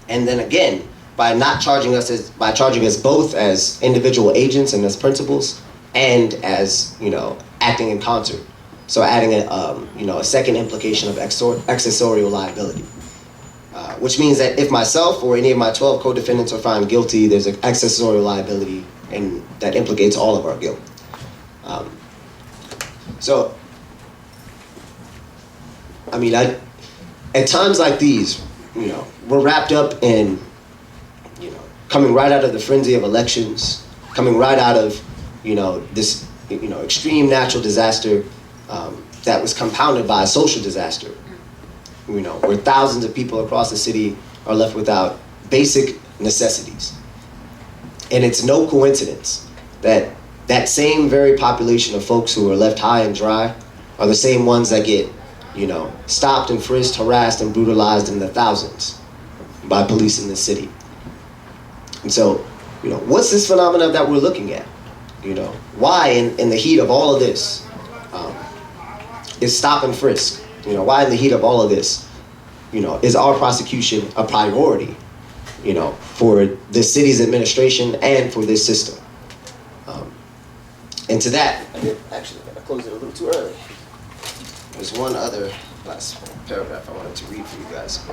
and then again by charging us both as individual agents and as principals, and as acting in concert. So adding a second implication of accessorial liability, which means that if myself or any of my 12 co-defendants are found guilty, there's an accessorial liability, and that implicates all of our guilt. So, at times like these, we're wrapped up in, coming right out of the frenzy of elections, coming right out of, this, extreme natural disaster that was compounded by a social disaster, where thousands of people across the city are left without basic necessities. And it's no coincidence that that same very population of folks who are left high and dry are the same ones that get, stopped and frisked, harassed, and brutalized in the thousands by police in the city. And so, what's this phenomena that we're looking at? Why in the heat of all of this is stop and frisk? Why in the heat of all of this, is our prosecution a priority, for the city's administration and for this system? And to that, I closed it a little too early. There's one other last paragraph I wanted to read for you guys.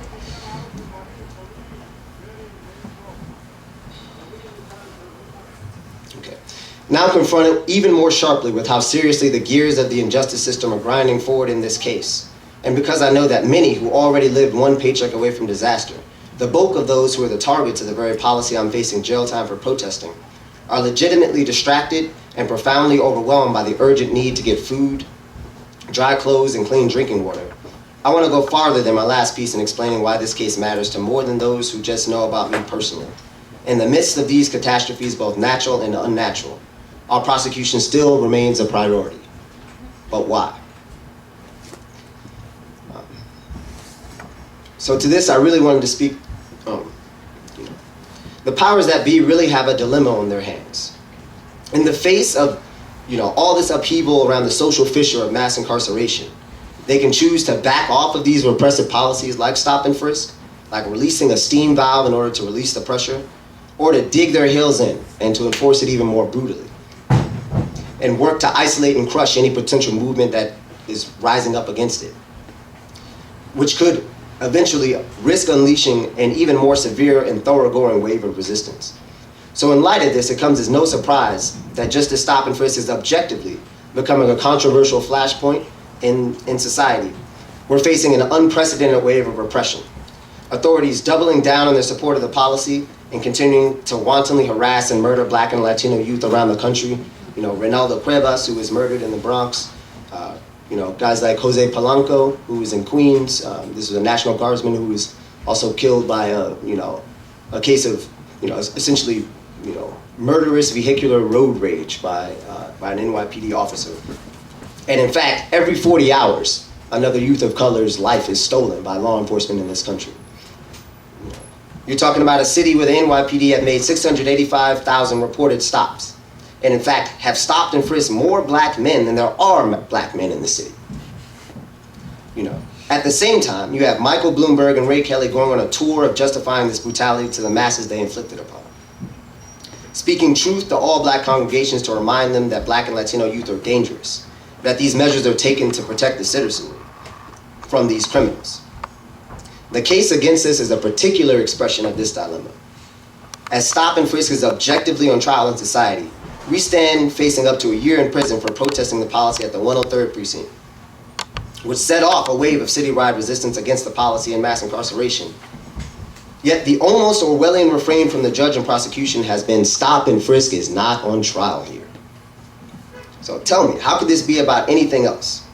Okay. Now confronted even more sharply with how seriously the gears of the injustice system are grinding forward in this case, and because I know that many who already lived one paycheck away from disaster, the bulk of those who are the targets of the very policy I'm facing jail time for protesting, are legitimately distracted and profoundly overwhelmed by the urgent need to get food, dry clothes, and clean drinking water, I want to go farther than my last piece in explaining why this case matters to more than those who just know about me personally. In the midst of these catastrophes, both natural and unnatural, our prosecution still remains a priority. But why? So to this, I really wanted to speak. The powers that be really have a dilemma on their hands. In the face of, all this upheaval around the social fissure of mass incarceration, they can choose to back off of these repressive policies like stop and frisk, like releasing a steam valve in order to release the pressure, or to dig their heels in and to enforce it even more brutally, and work to isolate and crush any potential movement that is rising up against it, which could eventually risk unleashing an even more severe and thoroughgoing wave of resistance. So in light of this, it comes as no surprise that just as stop and frisk is objectively becoming a controversial flashpoint in society, we're facing an unprecedented wave of repression. Authorities doubling down on their support of the policy and continuing to wantonly harass and murder Black and Latino youth around the country. Reynaldo Cuevas, who was murdered in the Bronx, guys like Jose Polanco, who was in Queens. This was a National Guardsman who was also killed by a case of, essentially, murderous vehicular road rage by an NYPD officer. And in fact, every 40 hours, another youth of color's life is stolen by law enforcement in this country. You're talking about a city where the NYPD have made 685,000 reported stops, and in fact have stopped and frisked more Black men than there are Black men in the city. At the same time, you have Michael Bloomberg and Ray Kelly going on a tour of justifying this brutality to the masses they inflicted upon, speaking truth to all Black congregations to remind them that Black and Latino youth are dangerous, that these measures are taken to protect the citizenry from these criminals. The case against us is a particular expression of this dilemma. As stop and frisk is objectively on trial in society, we stand facing up to a year in prison for protesting the policy at the 103rd Precinct, which set off a wave of citywide resistance against the policy and mass incarceration. Yet the almost Orwellian refrain from the judge and prosecution has been stop and frisk is not on trial here. So tell me, how could this be about anything else?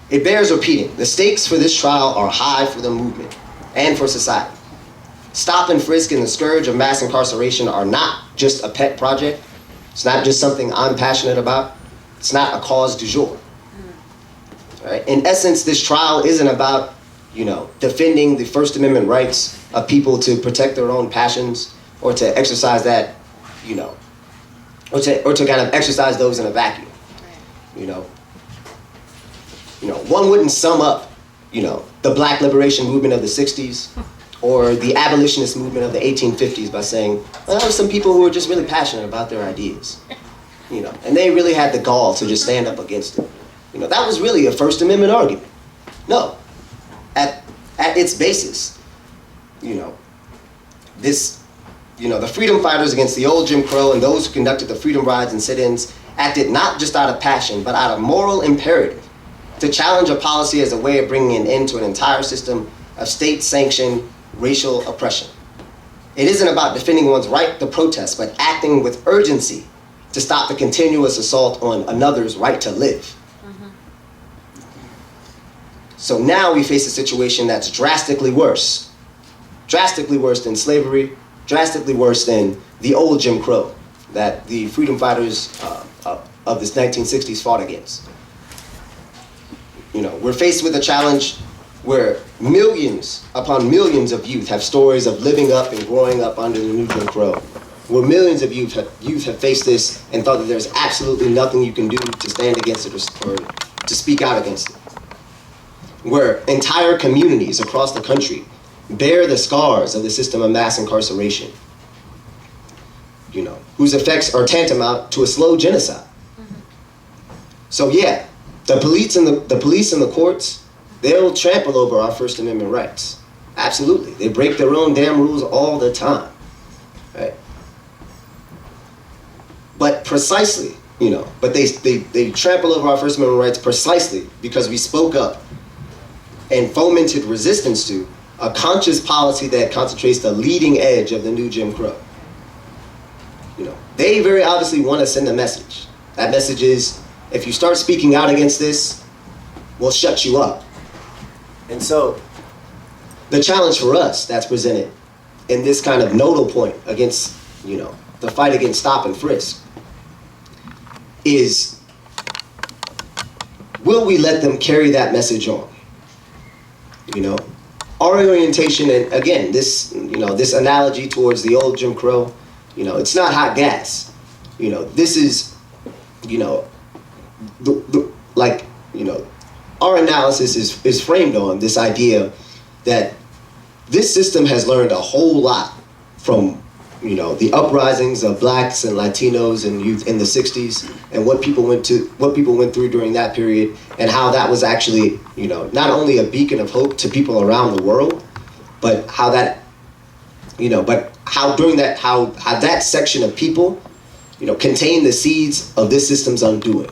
It bears repeating. The stakes for this trial are high for the movement and for society. Stop and frisk and the scourge of mass incarceration are not just a pet project. It's not just something I'm passionate about. It's not a cause du jour. Right? In essence, this trial isn't about, defending the First Amendment rights of people to protect their own passions or to exercise that, or to kind of exercise those in a vacuum. You know, one wouldn't sum up, the Black liberation movement of the 60s or the abolitionist movement of the 1850s by saying, well, there were some people who were just really passionate about their ideas, and they really had the gall to just stand up against it. That was really a First Amendment argument. No, at its basis, the freedom fighters against the old Jim Crow and those who conducted the freedom rides and sit-ins acted not just out of passion, but out of moral imperative to challenge a policy as a way of bringing an end to an entire system of state-sanctioned racial oppression. It isn't about defending one's right to protest, but acting with urgency to stop the continuous assault on another's right to live. So now we face a situation that's drastically worse than slavery, drastically worse than the old Jim Crow that the freedom fighters of this 1960s fought against. We're faced with a challenge where millions upon millions of youth have stories of living up and growing up under the new Jim Crow, where millions of youth have faced this and thought that there's absolutely nothing you can do to stand against it or to speak out against it, where entire communities across the country bear the scars of the system of mass incarceration, whose effects are tantamount to a slow genocide. So yeah, the police and the courts, they'll trample over our First Amendment rights. Absolutely. They break their own damn rules all the time. Right? But precisely, but they trample over our First Amendment rights precisely because we spoke up and fomented resistance to a conscious policy that concentrates the leading edge of the new Jim Crow. They very obviously want to send a message. That message is, if you start speaking out against this, we'll shut you up. And so, the challenge for us that's presented in this kind of nodal point against, the fight against Stop and Frisk is, will we let them carry that message on? Our orientation, and again, this analogy towards the old Jim Crow, it's not hot gas. This is, our analysis is framed on this idea that this system has learned a whole lot from, the uprisings of blacks and Latinos and youth in the 60s and what people went through during that period, and how that was actually, not only a beacon of hope to people around the world, but how that, how that section of people, contained the seeds of this system's undoing.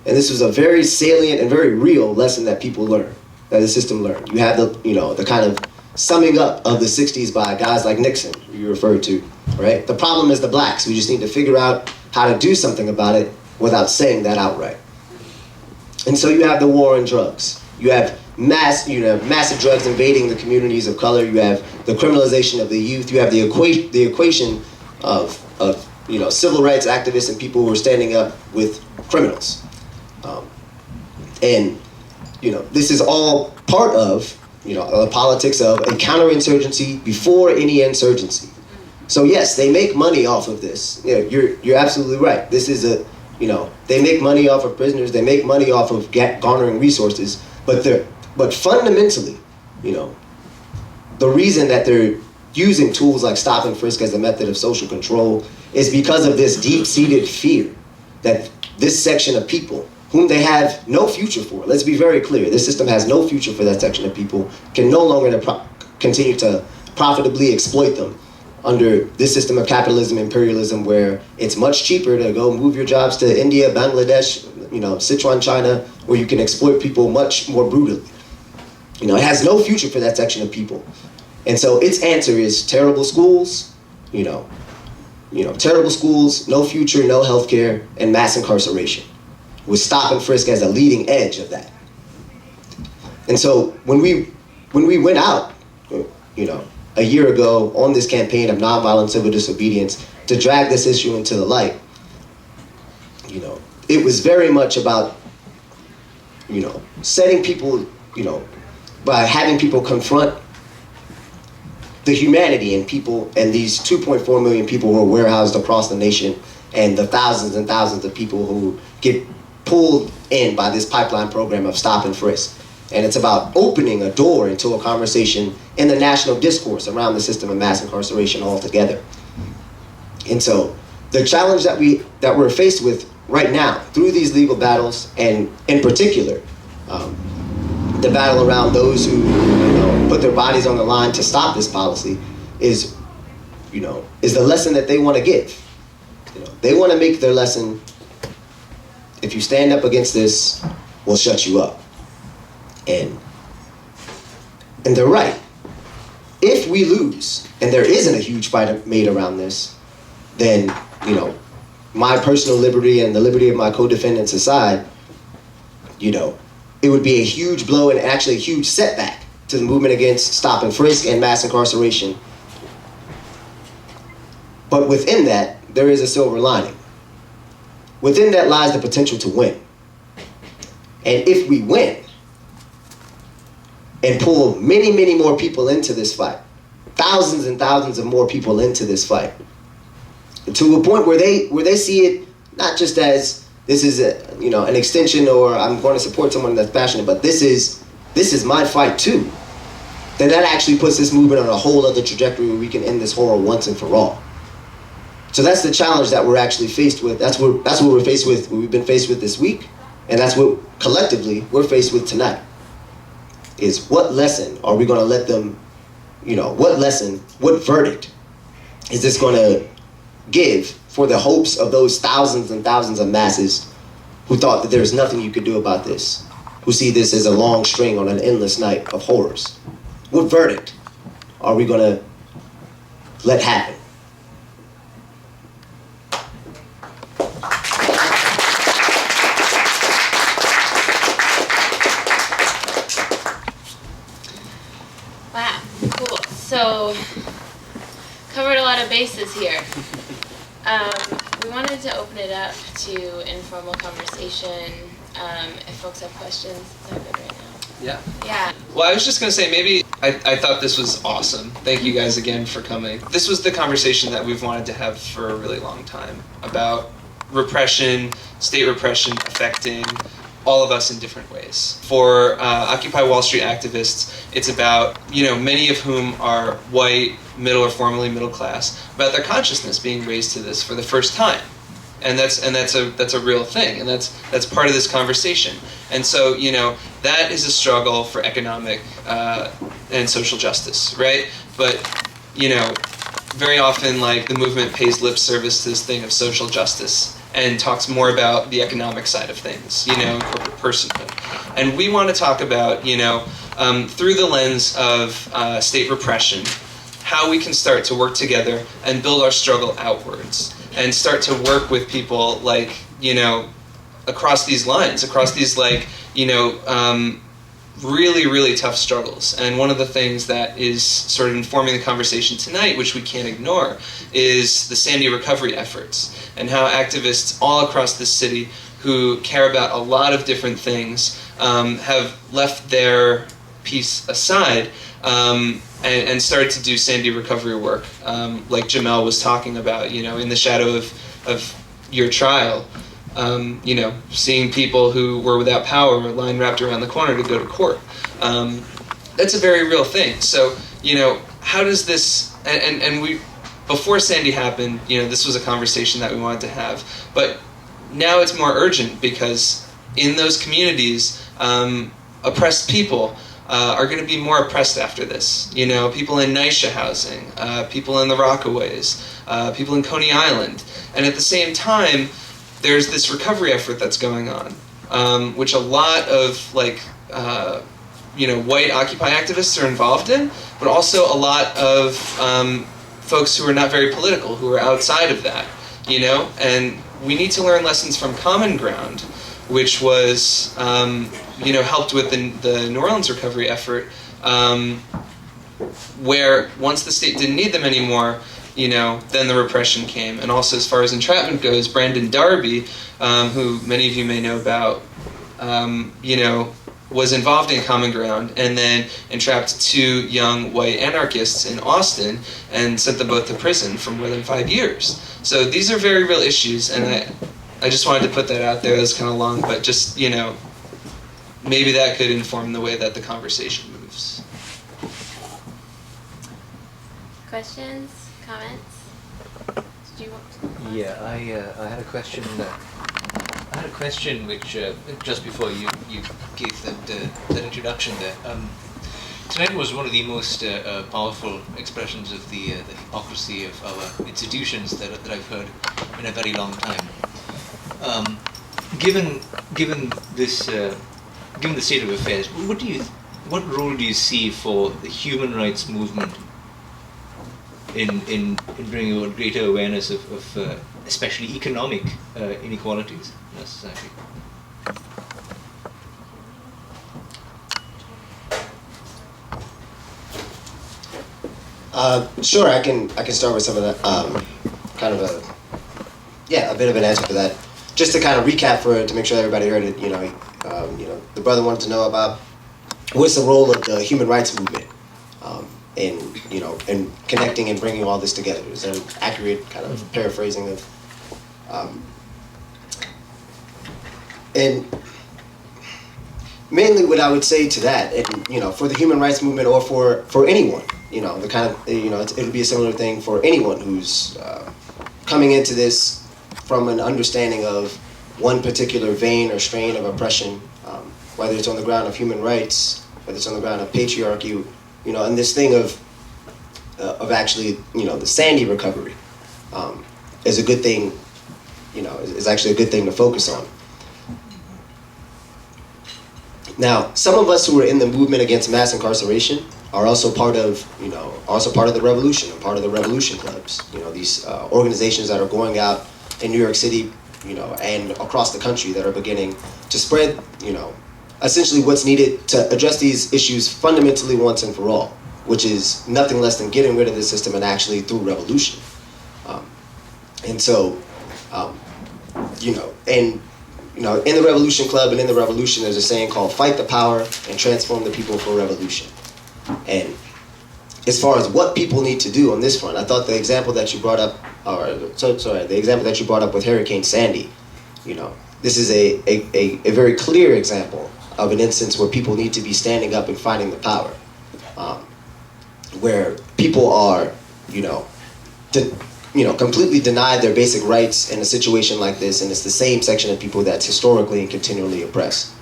And this was a very salient and very real lesson that people learned, that the system learned. You have the kind of summing up of the 60s by guys like Nixon, who you referred to, right? The problem is the blacks. We just need to figure out how to do something about it without saying that outright. And so you have the war on drugs. You have massive drugs invading the communities of color. You have the criminalization of the youth. You have the equation of civil rights activists and people who are standing up with criminals. This is all part of the politics of a counterinsurgency before any insurgency. So yes, they make money off of this. You're absolutely right. This is they make money off of prisoners. They make money off of garnering resources. But fundamentally, the reason that they're using tools like Stop and Frisk as a method of social control is because of this deep-seated fear that this section of people, whom they have no future for, let's be very clear, this system has no future for that section of people, can no longer continue to profitably exploit them under this system of capitalism, imperialism, where it's much cheaper to go move your jobs to India, Bangladesh, Sichuan, China, where you can exploit people much more brutally. It has no future for that section of people. And so its answer is terrible schools, terrible schools, no future, no healthcare, and mass incarceration, with Stop and Frisk as a leading edge of that. And so when we went out, a year ago on this campaign of nonviolent civil disobedience to drag this issue into the light, it was very much about, setting people, by having people confront the humanity in people and these 2.4 million people who are warehoused across the nation and the thousands and thousands of people who get pulled in by this pipeline program of Stop and Frisk. And it's about opening a door into a conversation in the national discourse around the system of mass incarceration altogether. And so the challenge that we're faced with right now through these legal battles, and in particular, the battle around those who put their bodies on the line to stop this policy, is the lesson that they want to give. They want to make their lesson: if you stand up against this, we'll shut you up. And they're right. If we lose, and there isn't a huge fight made around this, then, my personal liberty and the liberty of my co-defendants aside, it would be a huge blow and actually a huge setback to the movement against stop and frisk and mass incarceration. But within that, there is a silver lining. Within that lies the potential to win. And if we win, and pull many, many more people into this fight, thousands and thousands of more people into this fight, to a point where they see it not just as this is an extension, or I'm going to support someone that's passionate, but this is my fight too, then that actually puts this movement on a whole other trajectory where we can end this horror once and for all. So that's the challenge that we're actually faced with. That's what we're faced with. What we've been faced with this week, and that's what collectively we're faced with tonight. Is what lesson are we going to let them, what verdict is this going to give for the hopes of those thousands and thousands of masses who thought that there's nothing you could do about this, who see this as a long string on an endless night of horrors? What verdict are we going to let happen? Wow, cool. So, covered a lot of bases here. We wanted to open it up to informal conversation. If folks have questions, is that good right now? Yeah. Yeah. Well, I was just going to say, maybe I thought this was awesome. Thank you guys again for coming. This was the conversation that we've wanted to have for a really long time about repression, state repression affecting all of us in different ways. For Occupy Wall Street activists, it's about, many of whom are white, middle or formerly middle class, about their consciousness being raised to this for the first time. And that's a real thing, and that's part of this conversation. And so, that is a struggle for economic and social justice, right? But, very often, the movement pays lip service to this thing of social justice and talks more about the economic side of things, corporate personhood. And we want to talk about, through the lens of state repression, how we can start to work together and build our struggle outwards and start to work with people across these lines, across these really, really tough struggles. And one of the things that is sort of informing the conversation tonight, which we can't ignore, is the Sandy recovery efforts and how activists all across the city who care about a lot of different things have left their piece aside and started to do Sandy recovery work, like Jamel was talking about, in the shadow of your trial. Seeing people who were without power line wrapped around the corner to go to court. That's a very real thing. So, how does this, and we, before Sandy happened, this was a conversation that we wanted to have, but now it's more urgent because in those communities, oppressed people are going to be more oppressed after this. People in NYCHA housing, people in the Rockaways, people in Coney Island, and at the same time, there's this recovery effort that's going on, which a lot of white Occupy activists are involved in, but also a lot of folks who are not very political, who are outside of that, and we need to learn lessons from Common Ground, which was, helped with the New Orleans recovery effort, where once the state didn't need them anymore, then the repression came. And also, as far as entrapment goes, Brandon Darby, who many of you may know about, was involved in Common Ground and then entrapped 2 young white anarchists in Austin and sent them both to prison for more than 5 years. So these are very real issues, and I just wanted to put that out there. It was kind of long, but just, you know, maybe that could inform the way that the conversation moves. Questions? Comments? Did you want to? Yeah, I had a question. I had a question which just before you gave that introduction there. Tonight was one of the most powerful expressions of the hypocrisy of our institutions that I've heard in a very long time. Given this, given the state of affairs, what role do you see for the human rights movement in bringing about greater awareness of especially economic inequalities in our society? Sure, I can start with some of that. Kind of a bit of an answer to that. Just to kind of recap to make sure everybody heard it. The brother wanted to know about what's the role of the human rights movement in connecting and bringing all this together. Is that an accurate kind of paraphrasing of? And mainly, what I would say to that, and for the human rights movement or for anyone, the kind of it would be a similar thing for anyone who's coming into this from an understanding of one particular vein or strain of oppression, whether it's on the ground of human rights, whether it's on the ground of patriarchy, and this thing of actually, the Sandy recovery is a good thing, is actually a good thing to focus on. Now, some of us who are in the movement against mass incarceration are also part of, the revolution, and part of the revolution clubs. These organizations that are going out in New York City, and across the country that are beginning to spread, essentially what's needed to address these issues fundamentally once and for all, which is nothing less than getting rid of the system and actually through revolution. In the Revolution Club and in the revolution, there's a saying called "Fight the power and transform the people for revolution." And as far as what people need to do on this front, I thought the example that you brought up, the example that you brought up with Hurricane Sandy, this is a very clear example of an instance where people need to be standing up and fighting the power, where people are, completely denied their basic rights in a situation like this, and it's the same section of people that's historically and continually oppressed.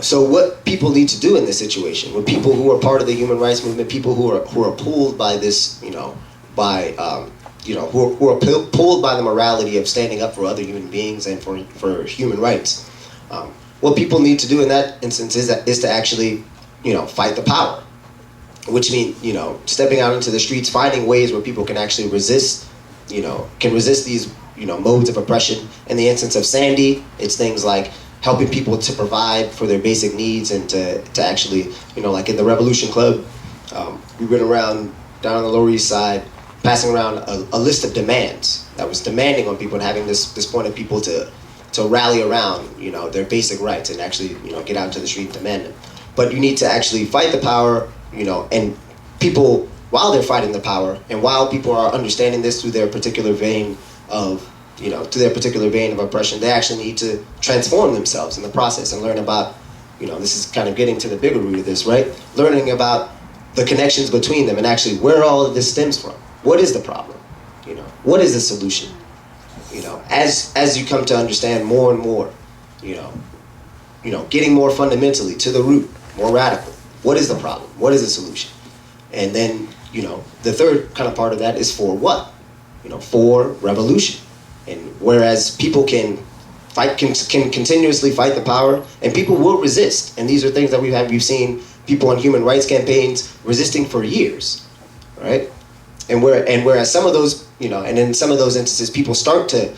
So what people need to do in this situation, when people who are part of the human rights movement, people who are pulled by this, who are pulled by the morality of standing up for other human beings and for human rights, what people need to do in that instance is to actually, fight the power. Which means, stepping out into the streets, finding ways where people can actually resist, these, modes of oppression. In the instance of Sandy, it's things like helping people to provide for their basic needs and to actually, like in the Revolution Club, we went around down on the Lower East Side, passing around a list of demands that was demanding on people and having this point of people to rally around, their basic rights and actually, get out into the street and demand them. But you need to actually fight the power, and people, while they're fighting the power, and while people are understanding this through their particular vein of, oppression, they actually need to transform themselves in the process and learn about, this is kind of getting to the bigger root of this, right? Learning about the connections between them and actually where all of this stems from. What is the problem? What is the solution? As you come to understand more and more, getting more fundamentally to the root, more radical. What is the problem? What is the solution? And then, the third kind of part of that is for what? For revolution. And whereas people can continuously fight the power, and people will resist. And these are things that we've seen people on human rights campaigns resisting for years, right? And whereas some of those, and in some of those instances, people start to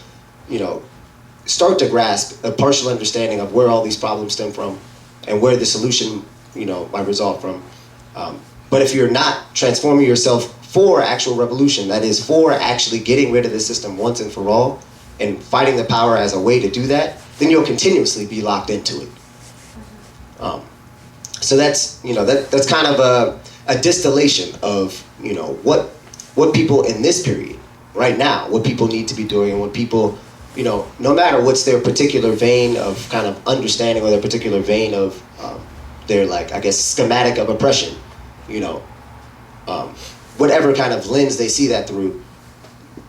grasp a partial understanding of where all these problems stem from and where the solution might result from. But if you're not transforming yourself for actual revolution, that is for actually getting rid of the system once and for all, and fighting the power as a way to do that, then you'll continuously be locked into it. So that's, that's kind of a distillation of, what people in this period, right now, what people need to be doing, and what people, no matter what's their particular vein of kind of understanding or their particular vein of their, schematic of oppression, whatever kind of lens they see that through,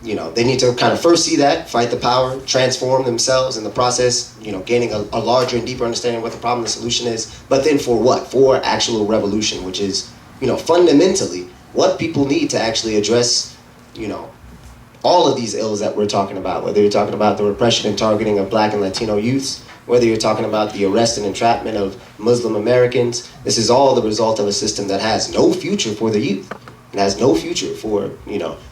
they need to kind of first see that, fight the power, transform themselves in the process, gaining a larger and deeper understanding of what the problem and the solution is. But then for what? For actual revolution, which is, fundamentally what people need to actually address, all of these ills that we're talking about, whether you're talking about the repression and targeting of Black and Latino youths, whether you're talking about the arrest and entrapment of Muslim Americans. This is all the result of a system that has no future for the youth. It has no future for,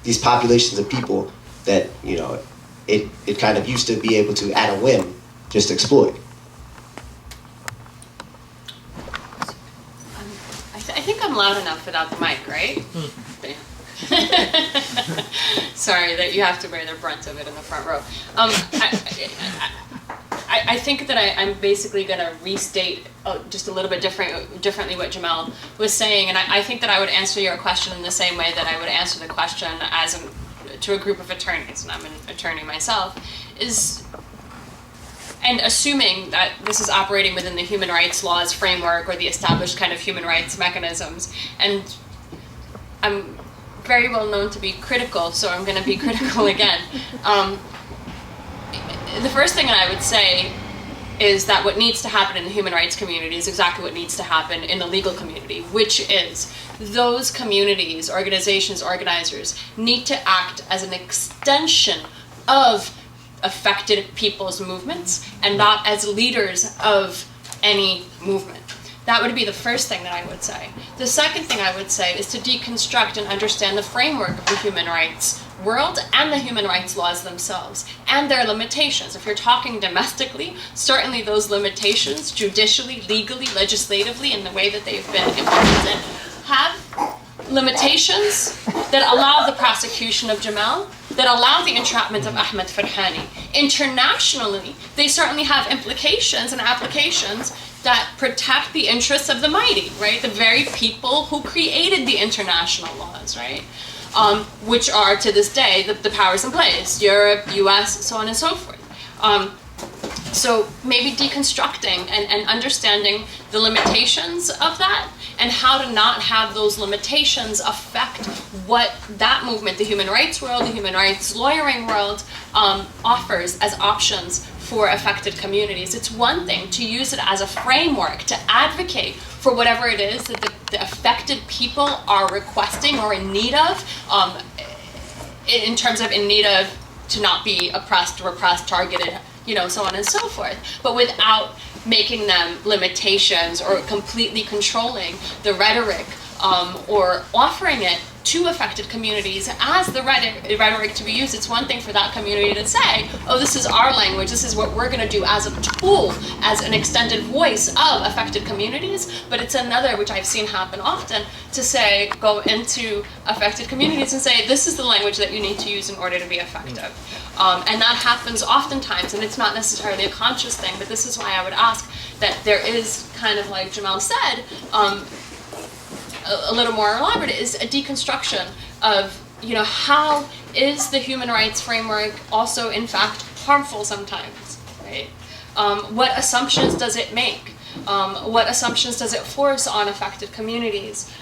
these populations of people that, it kind of used to be able to, at a whim, just exploit. I think I'm loud enough without the mic, right? Sorry that you have to bear the brunt of it in the front row. I think that I'm basically going to restate just a little bit differently what Jamel was saying, and I think that I would answer your question in the same way that I would answer the question to a group of attorneys, and I'm an attorney myself, and assuming that this is operating within the human rights laws framework or the established kind of human rights mechanisms, and I'm very well known to be critical, so I'm going to be critical again. The first thing that I would say is that what needs to happen in the human rights community is exactly what needs to happen in the legal community, which is those communities, organizations, organizers need to act as an extension of affected people's movements and not as leaders of any movement. That would be the first thing that I would say. The second thing I would say is to deconstruct and understand the framework of the human rights world and the human rights laws themselves and their limitations. If you're talking domestically, certainly those limitations, judicially, legally, legislatively, in the way that they've been implemented, have limitations that allow the prosecution of Jamel, that allow the entrapment of Ahmed Farhani. Internationally, they certainly have implications and applications that protect the interests of the mighty, right? The very people who created the international laws, right? Which are, to this day, the powers in place, Europe, US, so on and so forth. So maybe deconstructing and understanding the limitations of that and how to not have those limitations affect what that movement, the human rights world, the human rights lawyering world, offers as options for affected communities. It's one thing to use it as a framework to advocate for whatever it is that the affected people are requesting or in need of, in terms of in need of to not be oppressed, repressed, targeted, so on and so forth, but without making them limitations or completely controlling the rhetoric or offering it to affected communities as the rhetoric to be used. It's one thing for that community to say, oh, this is our language, this is what we're going to do as a tool, as an extended voice of affected communities, but it's another, which I've seen happen often, to say, go into affected communities and say, this is the language that you need to use in order to be effective. And that happens oftentimes, and it's not necessarily a conscious thing, but this is why I would ask that there is kind of, like Jamel said, a little more elaborate, is a deconstruction of, how is the human rights framework also in fact harmful sometimes, right? What assumptions does it make? What assumptions does it force on affected communities?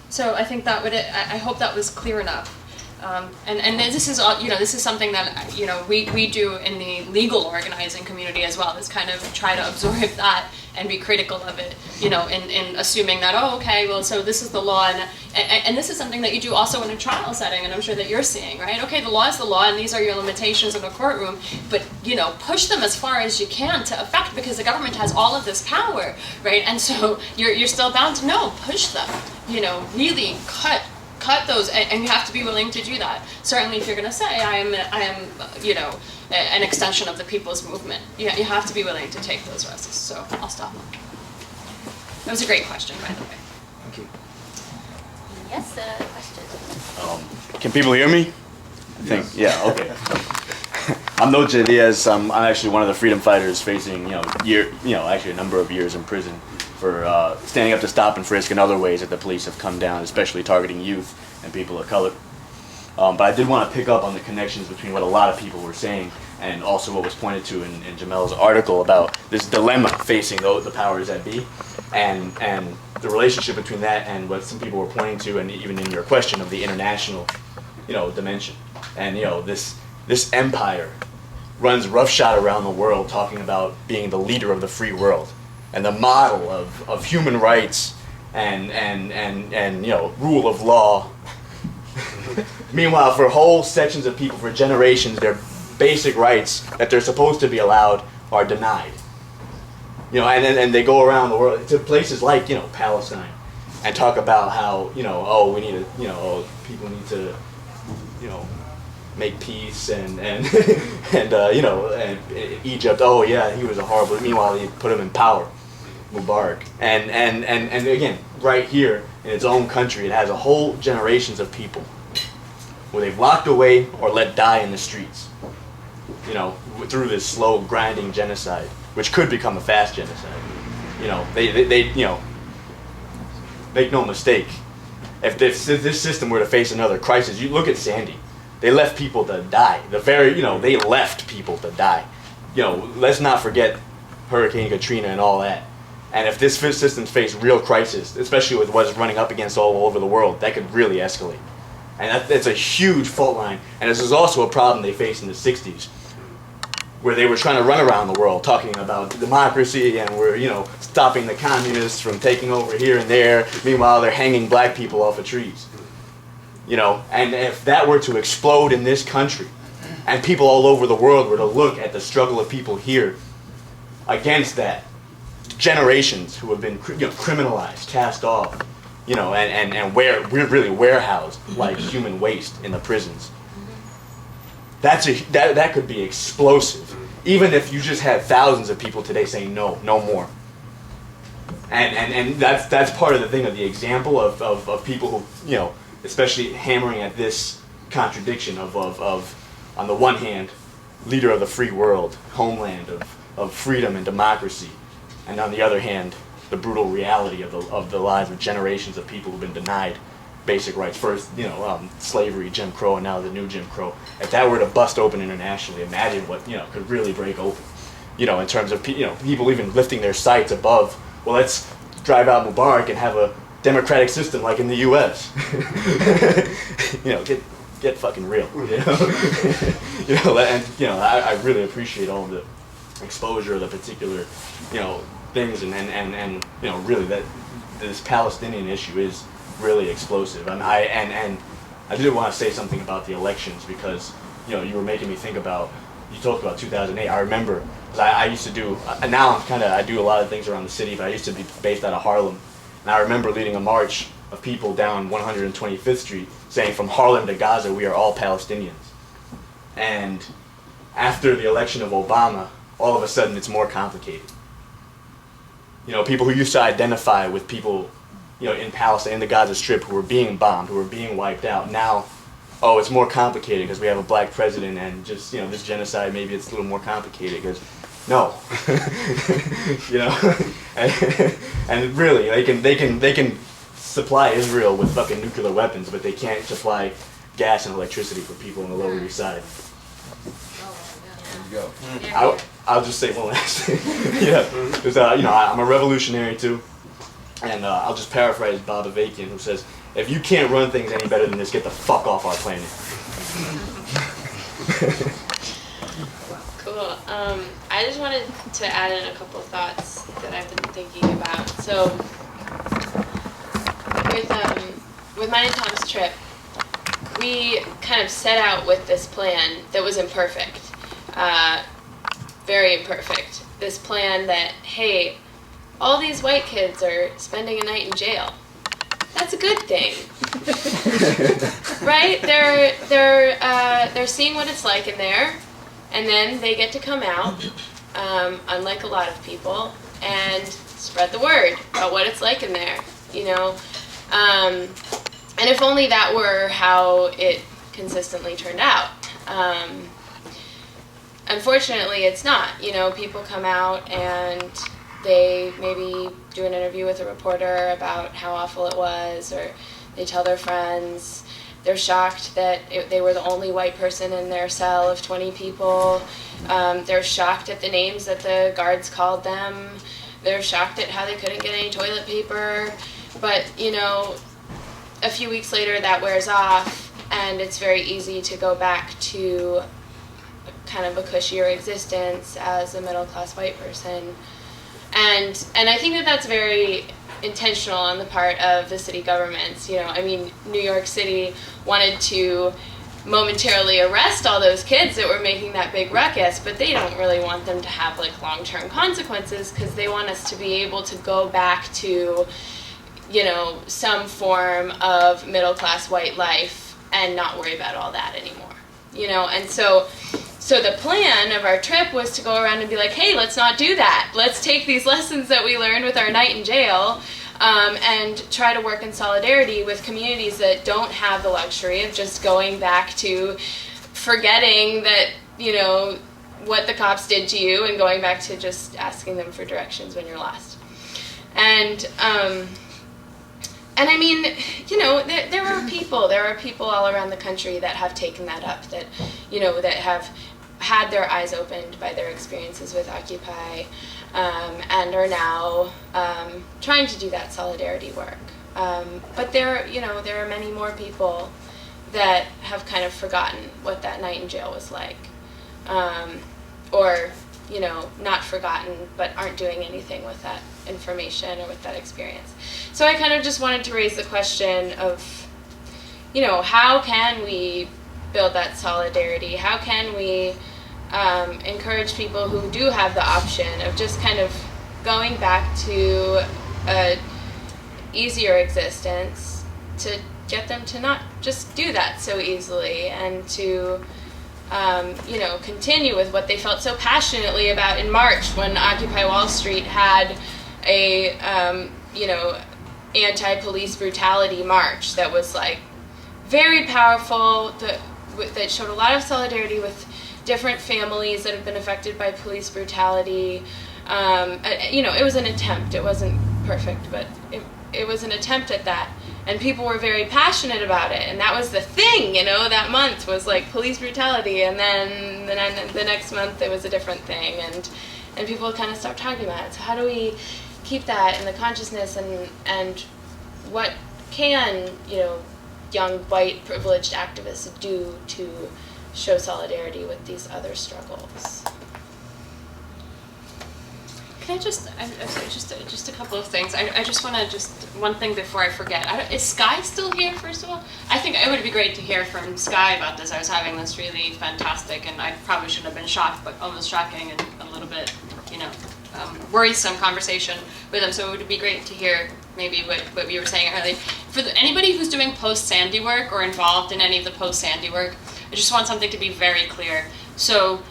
So I think that I hope that was clear enough. And this is this is something that we do in the legal organizing community as well, is kind of try to absorb that and be critical of it, in assuming that, oh, okay, well, so this is the law, and this is something that you do also in a trial setting, and I'm sure that you're seeing, right? Okay, the law is the law, and these are your limitations in a courtroom, but push them as far as you can to effect, because the government has all of this power, right? And so you're still bound to push them, really cut those, and you have to be willing to do that. Certainly, if you're going to say I am, an extension of the people's movement, you have to be willing to take those risks. So I'll stop. That was a great question, by the way. Thank you. Yes, question. Can people hear me? I think. Yeah. Okay. I'm Noche Diaz. I'm actually one of the freedom fighters facing, actually a number of years in prison for standing up to Stop and Frisk and other ways that the police have come down, especially targeting youth and people of color. But I did want to pick up on the connections between what a lot of people were saying and also what was pointed to in Jamel's article about this dilemma facing the powers that be, and the relationship between that and what some people were pointing to, and even in your question of the international, dimension. And this empire runs roughshod around the world, talking about being the leader of the free world and the model of human rights and rule of law. Meanwhile, for whole sections of people, for generations, their basic rights that they're supposed to be allowed are denied. And they go around the world to places like Palestine and talk about how we need to people need to make peace and and Egypt, oh yeah, he was a horrible. Meanwhile, he put him in power, Mubarak, and again, right here in its own country, it has a whole generations of people where they've locked away or let die in the streets, through this slow grinding genocide, which could become a fast genocide. They make no mistake. If this system were to face another crisis, you look at Sandy. They left people to die. They left people to die. Let's not forget Hurricane Katrina and all that. And if this system's face real crisis, especially with what's running up against all over the world, that could really escalate. And that's a huge fault line. And this is also a problem they faced in the 60s, where they were trying to run around the world talking about democracy and we're, stopping the communists from taking over here and there. Meanwhile, they're hanging black people off of trees. And if that were to explode in this country, and people all over the world were to look at the struggle of people here against that, generations who have been criminalized, cast off, and we're really warehoused like human waste in the prisons. That could be explosive, even if you just had thousands of people today saying no more. And that's part of the thing of the example of people who especially hammering at this contradiction of on the one hand, leader of the free world, homeland of freedom and democracy, and on the other hand, the brutal reality of the lives of generations of people who've been denied basic rights. First, slavery, Jim Crow, and now the new Jim Crow. If that were to bust open internationally, imagine what could really break open. In terms of people even lifting their sights above. Well, let's drive out Mubarak and have a democratic system like in the U.S. Get fucking real. I really appreciate all the exposure of the particular things and really that this Palestinian issue is really explosive. And I did want to say something about the elections because you were making me think about, you talked about 2008. I remember because I used to do, now I do a lot of things around the city, but I used to be based out of Harlem. And I remember leading a march of people down 125th Street saying, from Harlem to Gaza, we are all Palestinians. And after the election of Obama, all of a sudden it's more complicated. People who used to identify with people, in Palestine, in the Gaza Strip, who were being bombed, who were being wiped out. Now, it's more complicated because we have a black president, and just, this genocide, maybe it's a little more complicated because, no. And really, they can supply Israel with fucking nuclear weapons, but they can't supply gas and electricity for people on the Lower East Side. There you go. I'll just say one last thing. Because I'm a revolutionary too, and I'll just paraphrase Bob Avakian, who says, "If you can't run things any better than this, get the fuck off our planet." Cool. I just wanted to add in a couple thoughts that I've been thinking about. So, with mine and Tom's trip, we kind of set out with this plan that was imperfect. Very imperfect. This plan that, hey, all these white kids are spending a night in jail. That's a good thing, right? They're seeing what it's like in there, and then they get to come out, unlike a lot of people, and spread the word about what it's like in there, And if only that were how it consistently turned out. unfortunately, it's not. You know, people come out and they maybe do an interview with a reporter about how awful it was, or they tell their friends. They're shocked that they were the only white person in their cell of 20 people. They're shocked at the names that the guards called them. They're shocked at how they couldn't get any toilet paper. But, you know, a few weeks later that wears off, and it's very easy to go back to kind of a cushier existence as a middle-class white person. And I think that that's very intentional on the part of the city governments. You know, I mean, New York City wanted to momentarily arrest all those kids that were making that big ruckus, but they don't really want them to have like long-term consequences, because they want us to be able to go back to, you know, some form of middle-class white life and not worry about all that anymore. You know, and so the plan of our trip was to go around and be like, hey, let's not do that. Let's take these lessons that we learned with our night in jail and try to work in solidarity with communities that don't have the luxury of just going back to forgetting that, you know, what the cops did to you, and going back to just asking them for directions when you're lost. And I mean, you know, there are people all around the country that have taken that up, that, you know, that have had their eyes opened by their experiences with Occupy, and are now trying to do that solidarity work. But there are many more people that have kind of forgotten what that night in jail was like, or, you know, not forgotten, but aren't doing anything with that information or with that experience. So I kind of just wanted to raise the question of, you know, how can we build that solidarity? How can we encourage people who do have the option of just kind of going back to a easier existence, to get them to not just do that so easily, and to you know, continue with what they felt so passionately about in March, when Occupy Wall Street had a you know, anti-police brutality march that was like very powerful, that showed a lot of solidarity with different families that have been affected by police brutality. You know, it was an attempt. It wasn't perfect, but it was an attempt at that. And people were very passionate about it. And that was the thing, you know, that month was like police brutality. And then the next month it was a different thing. And people kind of stopped talking about it. So how do we keep that in the consciousness, and what can, you know, young white privileged activists do to show solidarity with these other struggles? Can I just a couple of things. I just want to one thing before I forget. Is Sky still here, first of all? I think it would be great to hear from Sky about this. I was having this really fantastic, and I probably shouldn't have been shocked, but almost shocking and a little bit, you know, worrisome conversation with him. So it would be great to hear maybe what we were saying earlier. For anybody who's doing post-Sandy work or involved in any of the post-Sandy work, I just want something to be very clear. So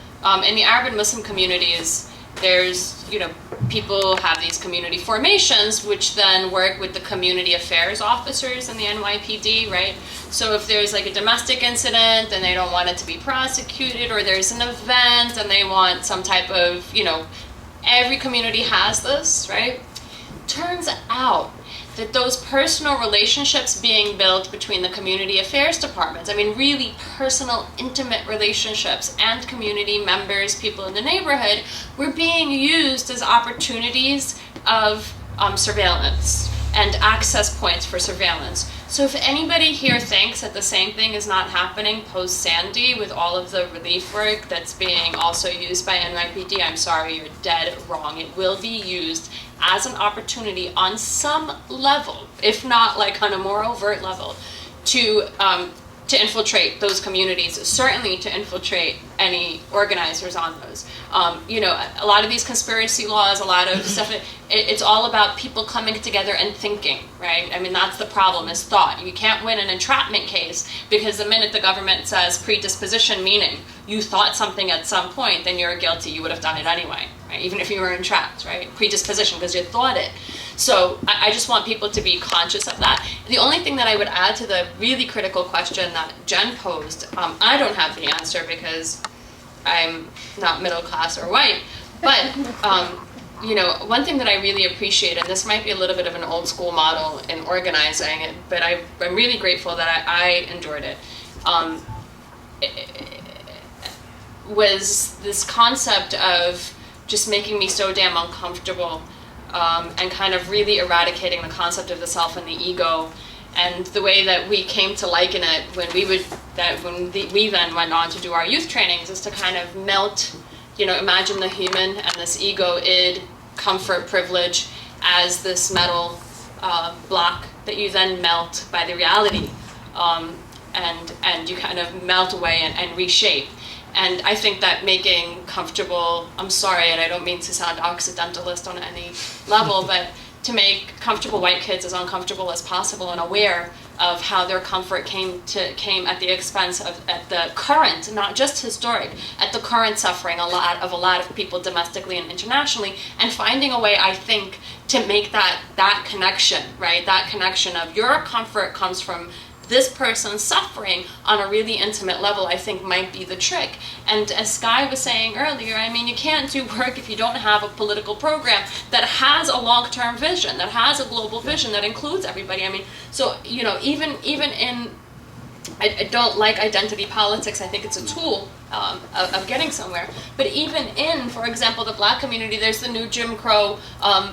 in the Arab and Muslim communities, there's, you know, people have these community formations which then work with the community affairs officers in the NYPD, right? So if there's like a domestic incident and they don't want it to be prosecuted, or there's an event and they want some type of, you know, every community has this, right? Turns out that those personal relationships being built between the community affairs departments, I mean really personal, intimate relationships, and community members, people in the neighborhood, were being used as opportunities of surveillance and access points for surveillance. So if anybody here thinks that the same thing is not happening post-Sandy with all of the relief work that's being also used by NYPD, I'm sorry, you're dead wrong. It will be used as an opportunity on some level, if not like on a more overt level, to infiltrate those communities, certainly to infiltrate any organizers on those. You know, a lot of these conspiracy laws, a lot of stuff, it's all about people coming together and thinking, right? I mean, that's the problem, is thought. You can't win an entrapment case because the minute the government says predisposition, meaning you thought something at some point, then you're guilty, you would have done it anyway, right? Even if you were entrapped, right? Predisposition, because you thought it. So I just want people to be conscious of that. The only thing that I would add to the really critical question that Jen posed, I don't have the answer because I'm not middle class or white. But you know, one thing that I really appreciate, and this might be a little bit of an old school model in organizing it, but I'm really grateful that I enjoyed it, was this concept of just making me so damn uncomfortable, and kind of really eradicating the concept of the self and the ego. And the way that we came to liken it when we then went on to do our youth trainings is to kind of melt, you know, imagine the human and this ego, id, comfort, privilege as this metal block that you then melt by the reality, and you kind of melt away and reshape. And I think that making comfortable, I'm sorry, and I don't mean to sound occidentalist on any level, but to make comfortable white kids as uncomfortable as possible and aware of how their comfort came at the expense of at the current, not just historic, at the current suffering a lot of people domestically and internationally, and finding a way, I think, to make that connection, right? That connection of your comfort comes from this person's suffering on a really intimate level, I think might be the trick. And as Sky was saying earlier, I mean, you can't do work if you don't have a political program that has a long-term vision, that has a global vision, that includes everybody. I mean, so, you know, even in, I don't like identity politics. I think it's a tool of getting somewhere. But even in, for example, the Black community, there's the new Jim Crow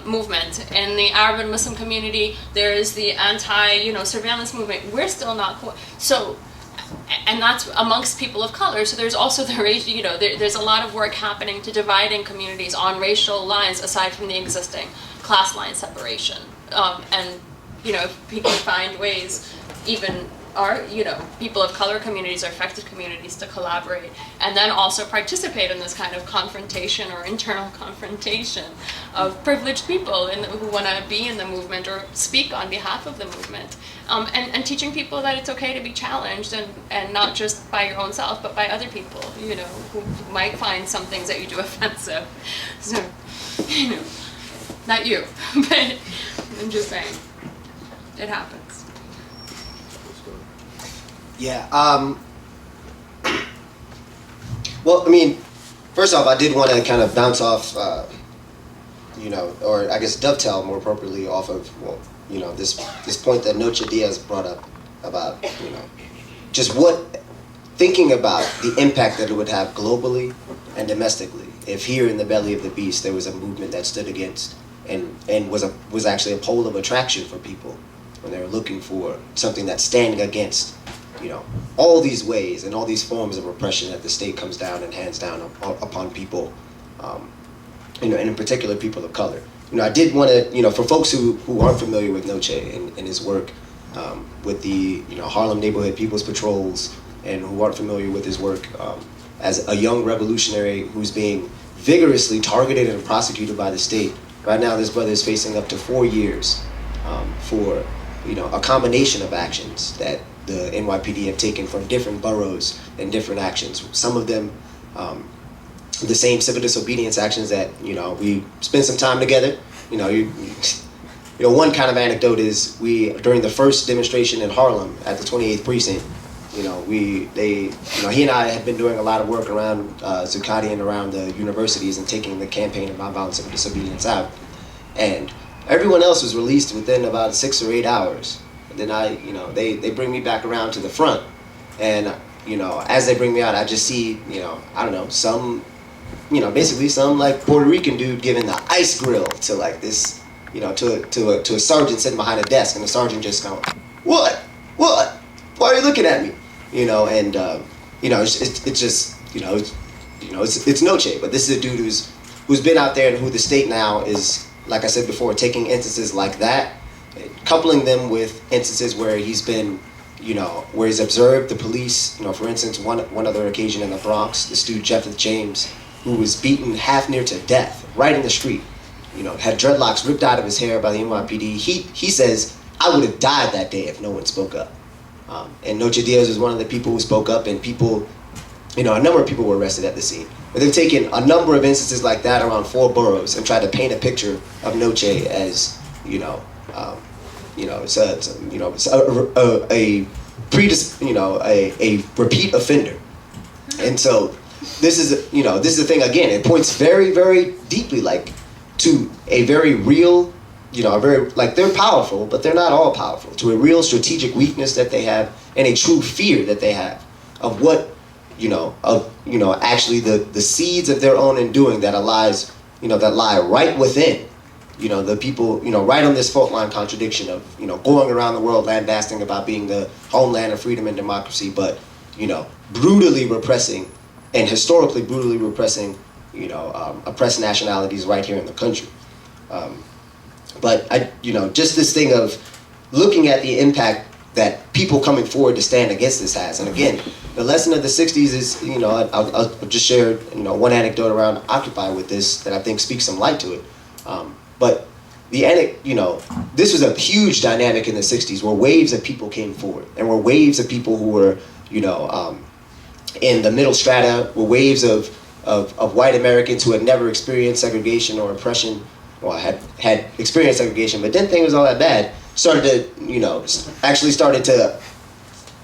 movement. In the Arab and Muslim community, there's the anti-surveillance movement. We're still not so, and that's amongst people of color. So there's also the race. You know, there's a lot of work happening to dividing communities on racial lines aside from the existing class line separation. And you know, if we can find ways, even people of color communities or affected communities to collaborate and then also participate in this kind of confrontation or internal confrontation of privileged people who want to be in the movement or speak on behalf of the movement. And teaching people that it's okay to be challenged and not just by your own self, but by other people, you know, who might find some things that you do offensive. So, you know, not you, but I'm just saying, it happens. Yeah. Well, I mean, first off, I did want to kind of bounce off, or I guess dovetail more appropriately off of, this point that Noche Diaz brought up about, just thinking about the impact that it would have globally and domestically if here in the belly of the beast there was a movement that stood against and was actually a pole of attraction for people when they were looking for something that's standing against all these ways and all these forms of repression that the state comes down and hands down upon people, and in particular people of color. I did want to, for folks who aren't familiar with Noche and his work with the Harlem Neighborhood People's Patrols, and who aren't familiar with his work as a young revolutionary who's being vigorously targeted and prosecuted by the state. Right now, this brother is facing up to 4 years for a combination of actions that the NYPD have taken from different boroughs and different actions. Some of them, the same civil disobedience actions that we spent some time together. One kind of anecdote is during the first demonstration in Harlem at the 28th precinct. He and I had been doing a lot of work around Zuccotti and around the universities and taking the campaign of nonviolent civil disobedience out, and everyone else was released within about 6 or 8 hours. Then they bring me back around to the front, and as they bring me out, I just see some basically some like Puerto Rican dude giving the ice grill to like this to a sergeant sitting behind a desk, and the sergeant just going, what why are you looking at me, and it's just it's Noche, but this is a dude who's been out there and who the state now is, like I said before, taking instances like that, coupling them with instances where he's been, where he's observed the police. For instance, one other occasion in the Bronx, this dude Jeffrey James, who was beaten half near to death right in the street, had dreadlocks ripped out of his hair by the NYPD. He says, I would have died that day if no one spoke up. And Noche Diaz was one of the people who spoke up, and people, a number of people were arrested at the scene. But they've taken a number of instances like that around 4 boroughs and tried to paint a picture of Noche as, a repeat offender. And so, this is the thing again. It points very, very deeply, like, to a very real, they're powerful, but they're not all powerful. To a real strategic weakness that they have, and a true fear that they have of what, actually the seeds of their own undoing that lie right within, the people, right on this fault line contradiction of, going around the world lambasting about being the homeland of freedom and democracy, but, brutally repressing and historically brutally repressing, oppressed nationalities right here in the country. But just this thing of looking at the impact that people coming forward to stand against this has. And again, the lesson of the 60s is, I'll just share, one anecdote around Occupy with this that I think speaks some light to it. But this was a huge dynamic in the 60s where waves of people came forward, and were waves of people who were, in the middle strata, were waves of white Americans who had never experienced segregation or oppression, or had experienced segregation, but didn't think it was all that bad, started to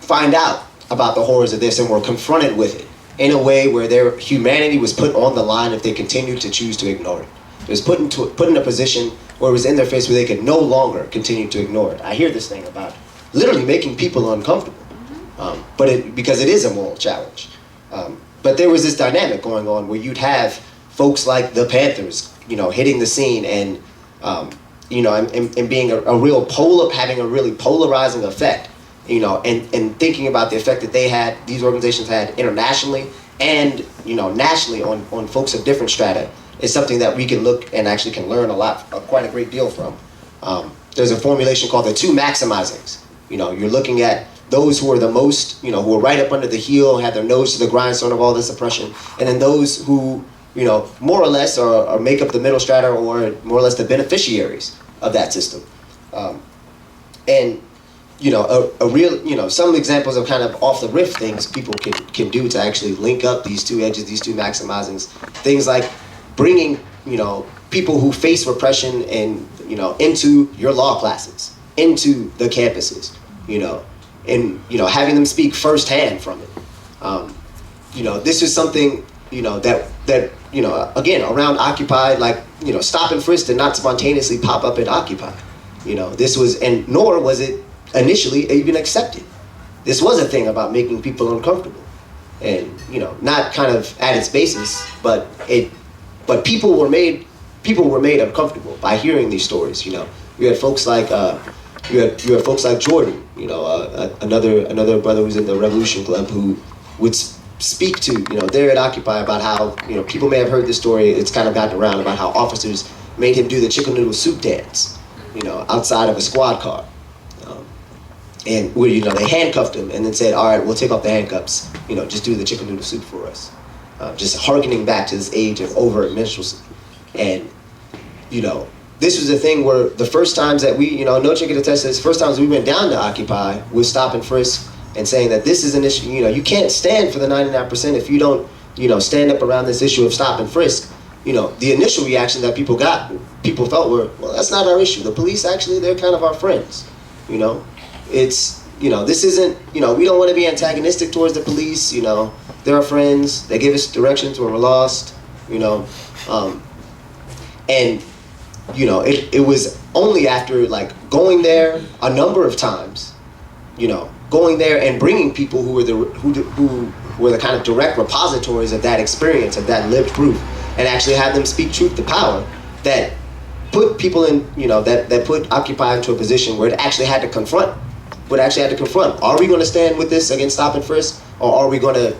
find out about the horrors of this and were confronted with it in a way where their humanity was put on the line if they continued to choose to ignore it. It was put in a position where it was in their face where they could no longer continue to ignore it. I hear this thing about literally making people uncomfortable, because it is a moral challenge. But there was this dynamic going on where you'd have folks like the Panthers, hitting the scene and, and being having a really polarizing effect, and thinking about the effect that these organizations had internationally and, nationally on folks of different strata is something that we can look and actually can learn quite a great deal from. There's a formulation called the two maximizings. You're looking at those who are the most, who are right up under the heel, have their nose to the grindstone of all this oppression, and then those who, more or less are make up the middle strata or more or less the beneficiaries of that system. And, some examples of kind of off the riff things people can do to actually link up these two edges, these two maximizings. Things like bringing, people who face repression and, into your law classes, into the campuses, and, having them speak firsthand from it. This is something, that again, around Occupy, Stop and Frisk did not spontaneously pop up at Occupy. This was, and nor was it initially even accepted. This was a thing about making people uncomfortable, and not kind of at its basis, but people were made uncomfortable by hearing these stories. You had folks like you had folks like Jordan, another brother who's in the Revolution Club who would speak to, there at Occupy about how, people may have heard this story, it's kind of gotten around about how officers made him do the chicken noodle soup dance, outside of a squad car. And where, they handcuffed him and then said, all right, we'll take off the handcuffs, just do the chicken noodle soup for us. Just hearkening back to this age of overt minstrelsy. And, this was a thing where the first times that we, No Chick could attest to this, first times we went down to Occupy with Stop and Frisk and saying that this is an issue, you can't stand for the 99% if you don't, stand up around this issue of Stop and Frisk. The initial reaction that people felt were, well, that's not our issue. The police, actually, they're kind of our friends. It's, this isn't, we don't want to be antagonistic towards the police, they're our friends, they give us directions when we're lost, and, it was only after, going there a number of times, going there and bringing people who were the kind of direct repositories of that experience, of that lived proof, and actually have them speak truth to power, that put people in, that put Occupy into a position where it actually had to confront. Are we going to stand with this against Stop and Frisk, or are we going to,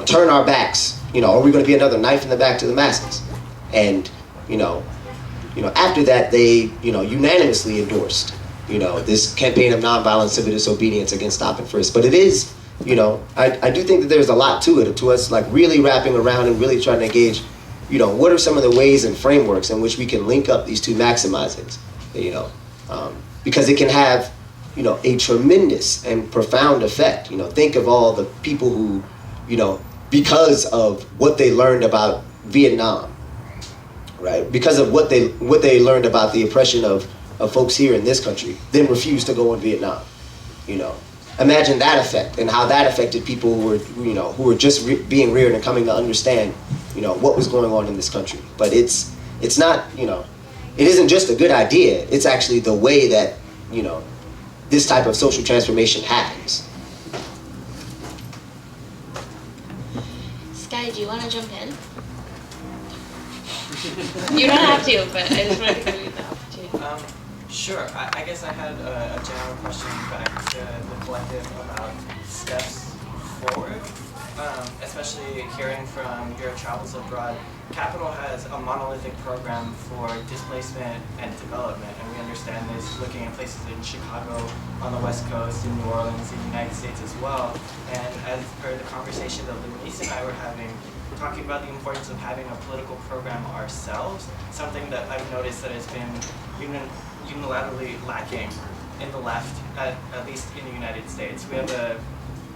turn our backs? Are we going to be another knife in the back to the masses? And, after that, they, unanimously endorsed, this campaign of nonviolent civil disobedience against Stop and Frisk. But it is, I do think that there's a lot to it, to us, really wrapping around and really trying to engage, what are some of the ways and frameworks in which we can link up these two maximizings, because it can have, a tremendous and profound effect. Think of all the people who, because of what they learned about Vietnam, right? Because of what they learned about the oppression of folks here in this country, then refused to go in Vietnam. imagine that effect and how that affected people who were just being reared and coming to understand, what was going on in this country. But it's not, it isn't just a good idea. It's actually the way that, this type of social transformation happens. Sky, do you want to jump in? You don't have to, but I just wanted to give you the opportunity. Sure. I guess I had a general question back to the collective about steps forward, especially hearing from your travels abroad. Capital has a monolithic program for displacement and development, and we understand this looking at places in Chicago, on the West Coast, in New Orleans, in the United States as well. And as per the conversation that Lamis and I were having, we're talking about the importance of having a political program ourselves, something that I've noticed that has been unilaterally lacking in the left, at least in the United States. We have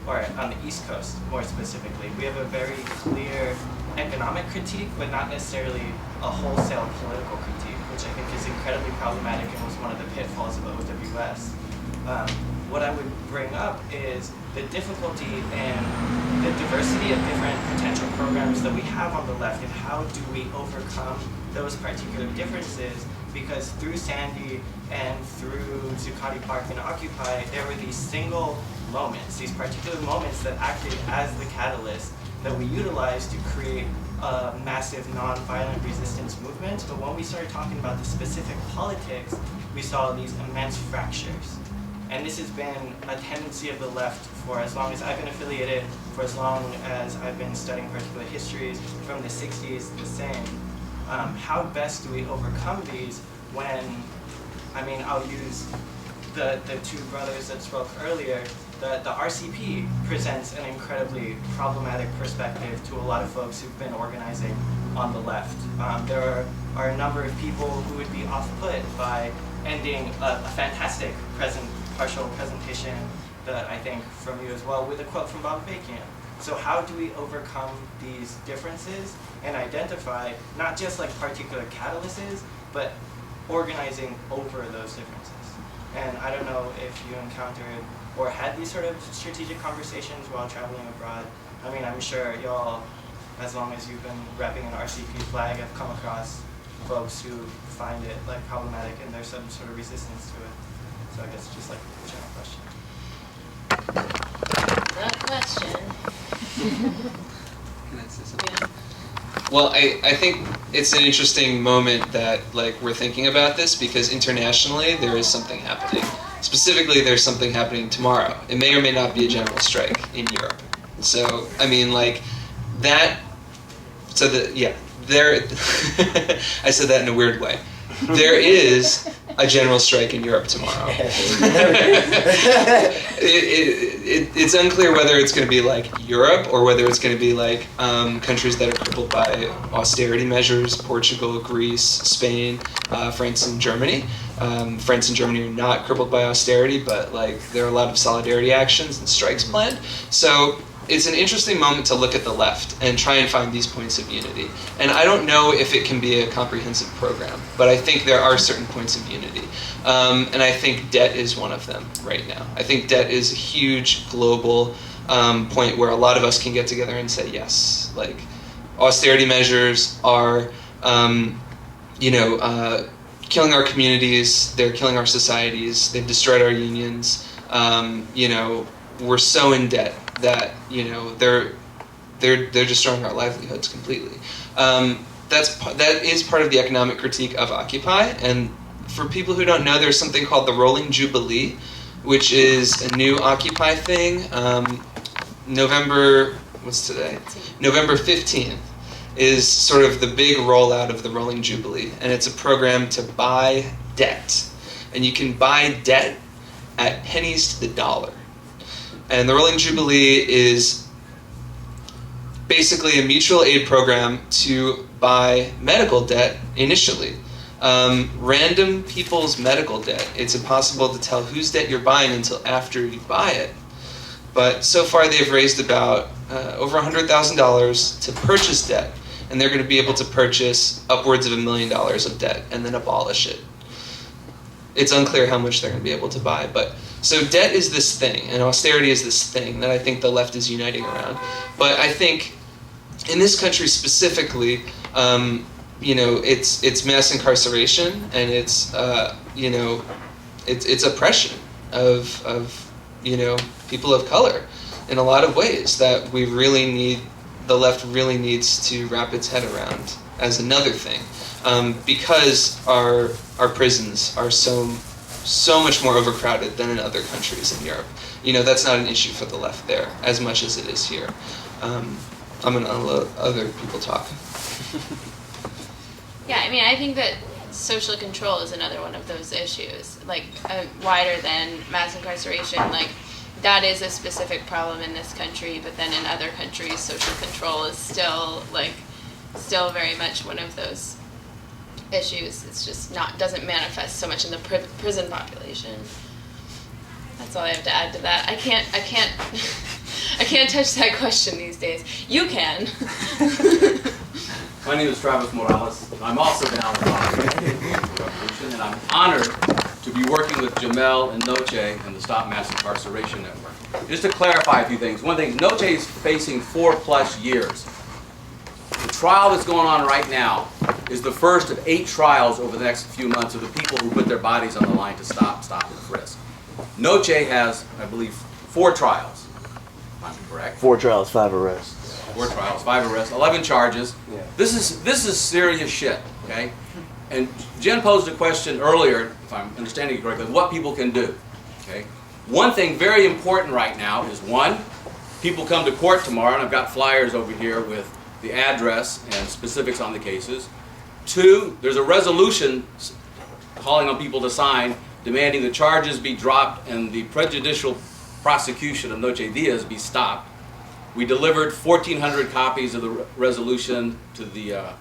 or on the East Coast more specifically, we have a very clear economic critique, but not necessarily a wholesale political critique, which I think is incredibly problematic and was one of the pitfalls of OWS. What I would bring up is the difficulty and the diversity of different potential programs that we have on the left, and how do we overcome those particular differences, because through Sandy and through Zuccotti Park and Occupy, there were these single moments, these particular moments that acted as the catalyst that we utilized to create a massive non-violent resistance movement. But when we started talking about the specific politics, we saw these immense fractures. And this has been a tendency of the left for as long as I've been affiliated, for as long as I've been studying particular histories from the 60s, the same. How best do we overcome these when, I'll use the two brothers that spoke earlier. The RCP presents an incredibly problematic perspective to a lot of folks who've been organizing on the left. There are a number of people who would be off-put by ending a fantastic partial presentation that I think from you as well, with a quote from Bob Bacon. So how do we overcome these differences and identify not just like particular catalysts, but organizing over those differences? And I don't know if you encountered or had these sort of strategic conversations while traveling abroad. I'm sure y'all, as long as you've been repping an RCP flag, have come across folks who find it like problematic and there's some sort of resistance to it. So I guess just like a general question. Good question. Can I say something? Yeah. Well, I think it's an interesting moment that we're thinking about this, because internationally there is something happening. Specifically, there's something happening tomorrow. It may or may not be a general strike in Europe. So, that. So there. I said that in a weird way. There is a general strike in Europe tomorrow. It's unclear whether it's going to be like Europe or whether it's going to be like countries that are crippled by austerity measures: Portugal, Greece, Spain, France, and Germany. France and Germany are not crippled by austerity, but there are a lot of solidarity actions and strikes planned. So it's an interesting moment to look at the left and try and find these points of unity. And I don't know if it can be a comprehensive program, but I think there are certain points of unity. And I think debt is one of them right now. I think debt is a huge global point where a lot of us can get together and say, yes, austerity measures are, killing our communities, they're killing our societies, they've destroyed our unions, we're so in debt that they're destroying our livelihoods completely. That is part of the economic critique of Occupy. And for people who don't know, there's something called the Rolling Jubilee, which is a new Occupy thing. November 15th is sort of the big rollout of the Rolling Jubilee, and it's a program to buy debt, and you can buy debt at pennies to the dollar. And the Rolling Jubilee is basically a mutual aid program to buy medical debt initially. Random people's medical debt. It's impossible to tell whose debt you're buying until after you buy it. But so far they've raised about over $100,000 to purchase debt. And they're going to be able to purchase upwards of $1 million of debt and then abolish it. It's unclear how much they're going to be able to buy, but So debt is this thing, and austerity is this thing that I think the left is uniting around. But I think in this country specifically, it's mass incarceration, and it's it's oppression of people of color in a lot of ways that the left really needs to wrap its head around as another thing, because our prisons are so much more overcrowded than in other countries in Europe. That's not an issue for the left there as much as it is here. I'm going to let other people talk. Yeah, I mean, I think that social control is another one of those issues, like wider than mass incarceration. Like, that is a specific problem in this country, but then in other countries, social control is still very much one of those issues. It's just doesn't manifest so much in the prison population. That's all I have to add to that. I can't I can't touch that question these days. You can. My name is Travis Morales. I'm also down with Revolution, and I'm honored to be working with Jamel and Noche and the Stop Mass Incarceration Network. Just to clarify a few things. One thing, Noche is facing 4+ years. The trial that's going on right now is the first of 8 trials over the next few months of the people who put their bodies on the line to stop and frisk. Noche has, I believe, 4 trials. Am I correct? 4 trials, 5 arrests. 4 trials, 5 arrests, 11 charges. Yeah. This is serious shit, okay? And Jen posed a question earlier, if I'm understanding it correctly, what people can do, okay? One thing very important right now is, 1, people come to court tomorrow, and I've got flyers over here with the address and specifics on the cases. 2, there's a resolution calling on people to sign demanding the charges be dropped and the prejudicial prosecution of Noche Diaz be stopped. We delivered 1,400 copies of the resolution to the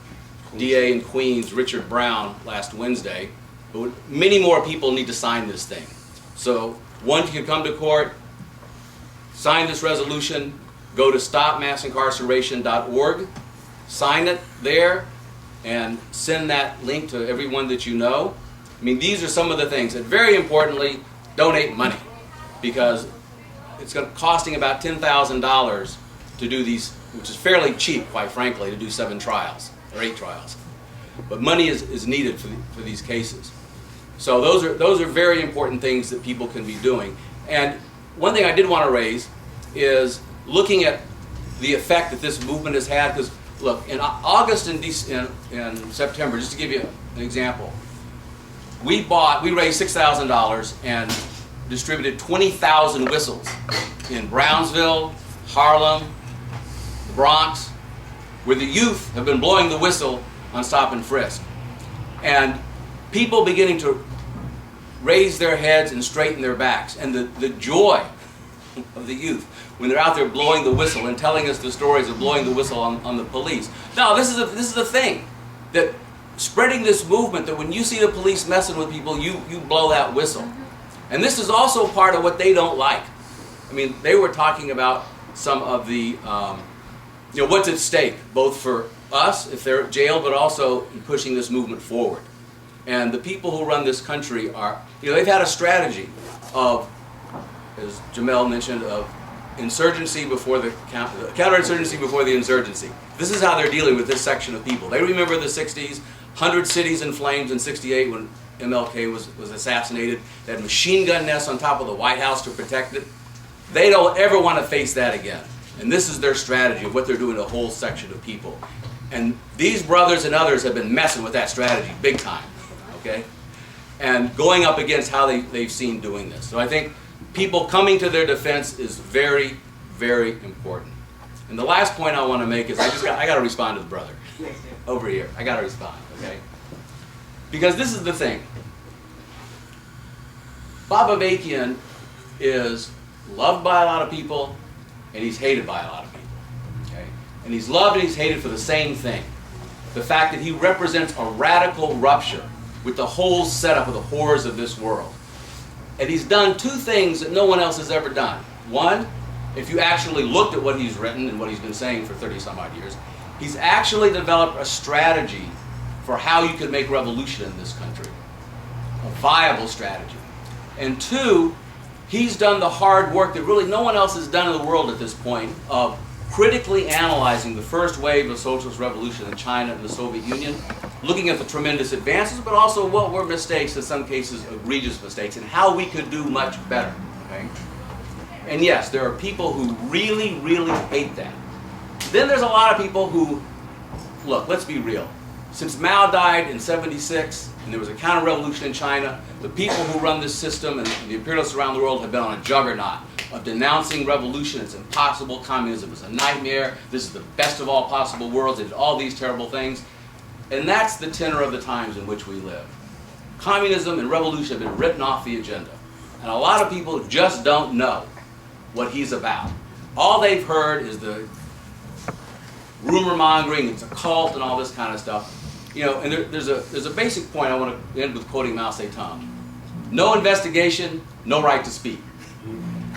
DA in Queens, Richard Brown, last Wednesday. But many more people need to sign this thing. So, 1, if you can come to court, sign this resolution, go to stopmassincarceration.org, sign it there, and send that link to everyone that you know. I mean, these are some of the things. And very importantly, donate money, because it's costing about $10,000 to do these, which is fairly cheap, quite frankly, to do 7 trials or 8 trials. But money is needed for these cases. So those are very important things that people can be doing. And one thing I did want to raise is looking at the effect that this movement has had. Because look, in August and September, just to give you an example, we raised $6,000 and distributed 20,000 whistles in Brownsville, Harlem, the Bronx, where the youth have been blowing the whistle on Stop and Frisk. And people beginning to raise their heads and straighten their backs. And the joy of the youth when they're out there blowing the whistle and telling us the stories of blowing the whistle on the police. Now, this is the thing, that spreading this movement, that when you see the police messing with people, you blow that whistle. And this is also part of what they don't like. I mean, they were talking about some of the, what's at stake, both for us, if they're jailed, but also in pushing this movement forward. And the people who run this country are, they've had a strategy of, as Jamel mentioned, of insurgency before the counterinsurgency before the insurgency. This is how they're dealing with this section of people. They remember the 60s, 100 cities in flames in 68 when MLK was assassinated. They had machine gun nests on top of the White House to protect it. They don't ever want to face that again. And this is their strategy of what they're doing to a whole section of people. And these brothers and others have been messing with that strategy big time, okay? And going up against how they've seen doing this. So I think people coming to their defense is very, very important. And the last point I want to make is I got to respond to the brother over here. I got to respond, okay? Because this is the thing. Bob Avakian is loved by a lot of people, and he's hated by a lot of people, okay? And he's loved and he's hated for the same thing. The fact that he represents a radical rupture with the whole setup of the horrors of this world. And he's done 2 things that no one else has ever done. 1, if you actually looked at what he's written and what he's been saying for 30-some odd years, he's actually developed a strategy for how you could make revolution in this country. A viable strategy. And 2, He's done the hard work that really no one else has done in the world at this point of critically analyzing the first wave of socialist revolution in China and the Soviet Union, looking at the tremendous advances, but also what were mistakes, in some cases egregious mistakes, and how we could do much better. Okay? And yes, there are people who really, really hate that. Then there's a lot of people who, look, let's be real. Since Mao died in '76, and there was a counter-revolution in China, the people who run this system and the imperialists around the world have been on a juggernaut of denouncing revolution. It's impossible. Communism is a nightmare. This is the best of all possible worlds. It did all these terrible things. And that's the tenor of the times in which we live. Communism and revolution have been written off the agenda. And a lot of people just don't know what he's about. All they've heard is the rumor mongering, it's a cult and all this kind of stuff. You know, and there's a basic point I want to end with quoting Mao Zedong. No investigation, no right to speak.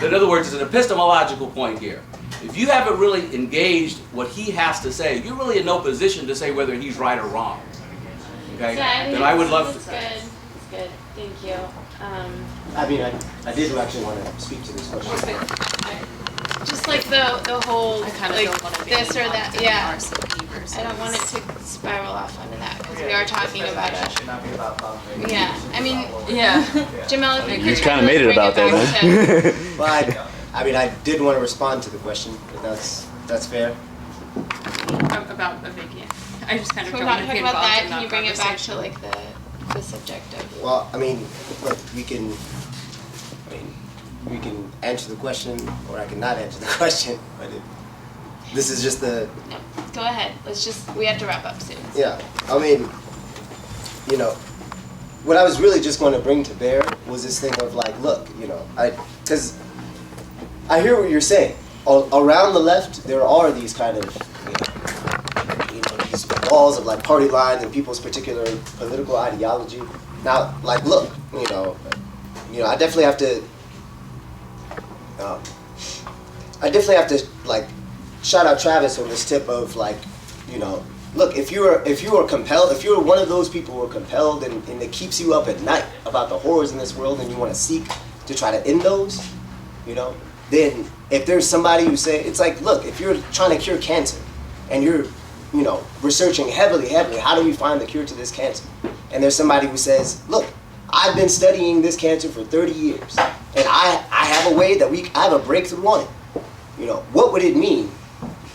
In other words, there's an epistemological point here. If you haven't really engaged what he has to say, you're really in no position to say whether he's right or wrong. Okay? Yeah, Then I would love that's to. good. That's good. Thank you. I mean, I did actually want to speak to this question. Just like the whole, I kind of like don't want to be this or that. Yeah. RCP versus. I don't want it to spiral off onto that because we are talking about It it. should not be about boundaries. Yeah, I mean, It's about what we're Yeah. doing. Jamel, if you You could kind of made it bring about that, back man. to- But I mean, I did want to respond to the question. If that's fair. About a big, yeah. I just kind of Can we don't not want to talk be about involved that? in Can you bring it back to conversation. like the subject of? Well, I mean, look, we can answer the question, or I can not answer the question. But this is just the. No, go ahead. We have to wrap up soon. Yeah, I mean, you know, what I was really just going to bring to bear was this thing of like, look, you know, because I hear what you're saying. Around the left, there are these kind of, you know, these walls of like party lines and people's particular political ideology. Now, like, look, you know, I definitely have to. Like shout out Travis on this tip of like, you know, look, if you were compelled, if you're one of those people who are compelled and it keeps you up at night about the horrors in this world and you want to seek to try to end those, you know, then if there's somebody who say, it's like, look, if you're trying to cure cancer and you're, you know, researching heavily, how do we find the cure to this cancer? And there's somebody who says, look, I've been studying this cancer for 30 years and I have a way that I have a breakthrough on it. You know, what would it mean,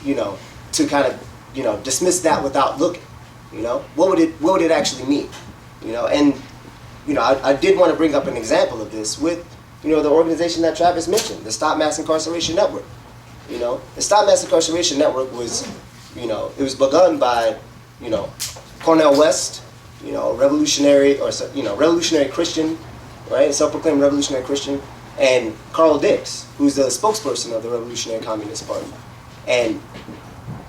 you know, to kind of, you know, dismiss that without looking? You know, what would it actually mean? You know, and, you know, I did want to bring up an example of this with, you know, the organization that Travis mentioned, the Stop Mass Incarceration Network. You know, the Stop Mass Incarceration Network was, you know, it was begun by, you know, Cornel West, you know, revolutionary Christian, right, self-proclaimed revolutionary Christian, and Carl Dix, who's the spokesperson of the Revolutionary Communist Party. And,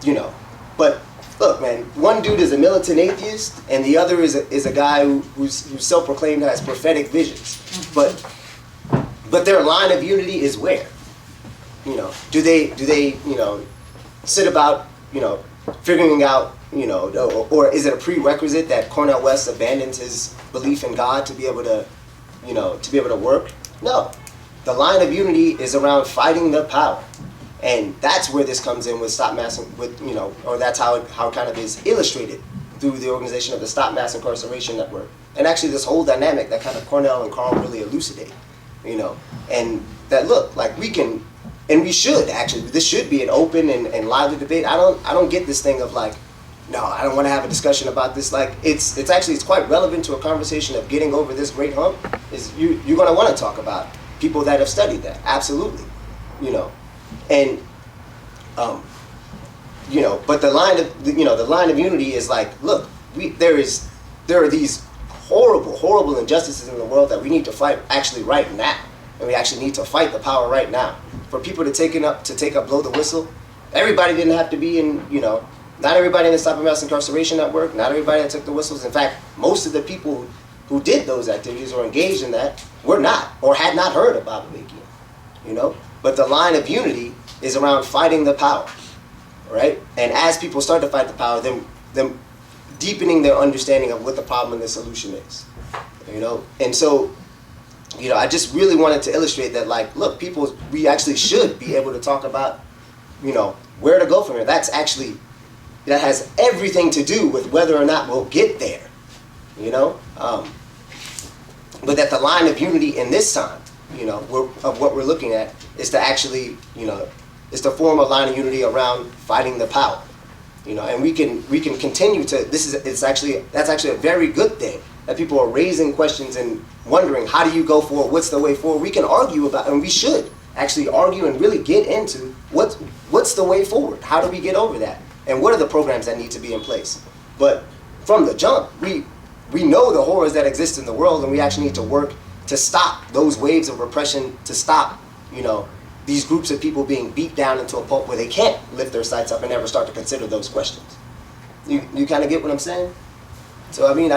you know, but look, man, one dude is a militant atheist, and the other is a guy who's self-proclaimed has prophetic visions. But their line of unity is where? You know, do they you know, sit about, you know, figuring out, you know, or is it a prerequisite that Cornel West abandons his belief in God to be able to, you know, to be able to work? No. The line of unity is around fighting the power. And that's where this comes in with Stop Mass, with, you know, or that's how it kind of is illustrated through the organization of the Stop Mass Incarceration Network. And actually this whole dynamic that kind of Cornel and Carl really elucidate, you know, and that look, like we can, and we should actually, this should be an open and lively debate. I don't get this thing of like, no, I don't want to have a discussion about this. Like it's quite relevant to a conversation of getting over this great hump. Is you're going to want to talk about people that have studied that, absolutely, you know, and you know, but the line of unity is like, look, there are these horrible injustices in the world that we need to fight actually right now, and we actually need to fight the power right now. For people to take up blow the whistle, everybody didn't have to be in, you know, not everybody in the Stop and Mass Incarceration Network, not everybody that took the whistles. In fact, most of the people who did those activities or engaged in that were not, or had not heard of Baba Begin, you know? But the line of unity is around fighting the power, right? And as people start to fight the power, them deepening their understanding of what the problem and the solution is, you know? And so, you know, I just really wanted to illustrate that, like, look, people, we actually should be able to talk about, you know, where to go from here. That has everything to do with whether or not we'll get there, you know? But that the line of unity in this time, you know, of what we're looking at is to actually, you know, is to form a line of unity around fighting the power, you know, and we can continue to, that's actually a very good thing, that people are raising questions and wondering, how do you go forward, what's the way forward? We can argue about, and we should actually argue and really get into what's the way forward, how do we get over that, and what are the programs that need to be in place. But from the jump, we know the horrors that exist in the world, and we actually need to work to stop those waves of repression, to stop, you know, these groups of people being beat down into a pulp where they can't lift their sights up and ever start to consider those questions. You kind of get what I'm saying? So, I mean,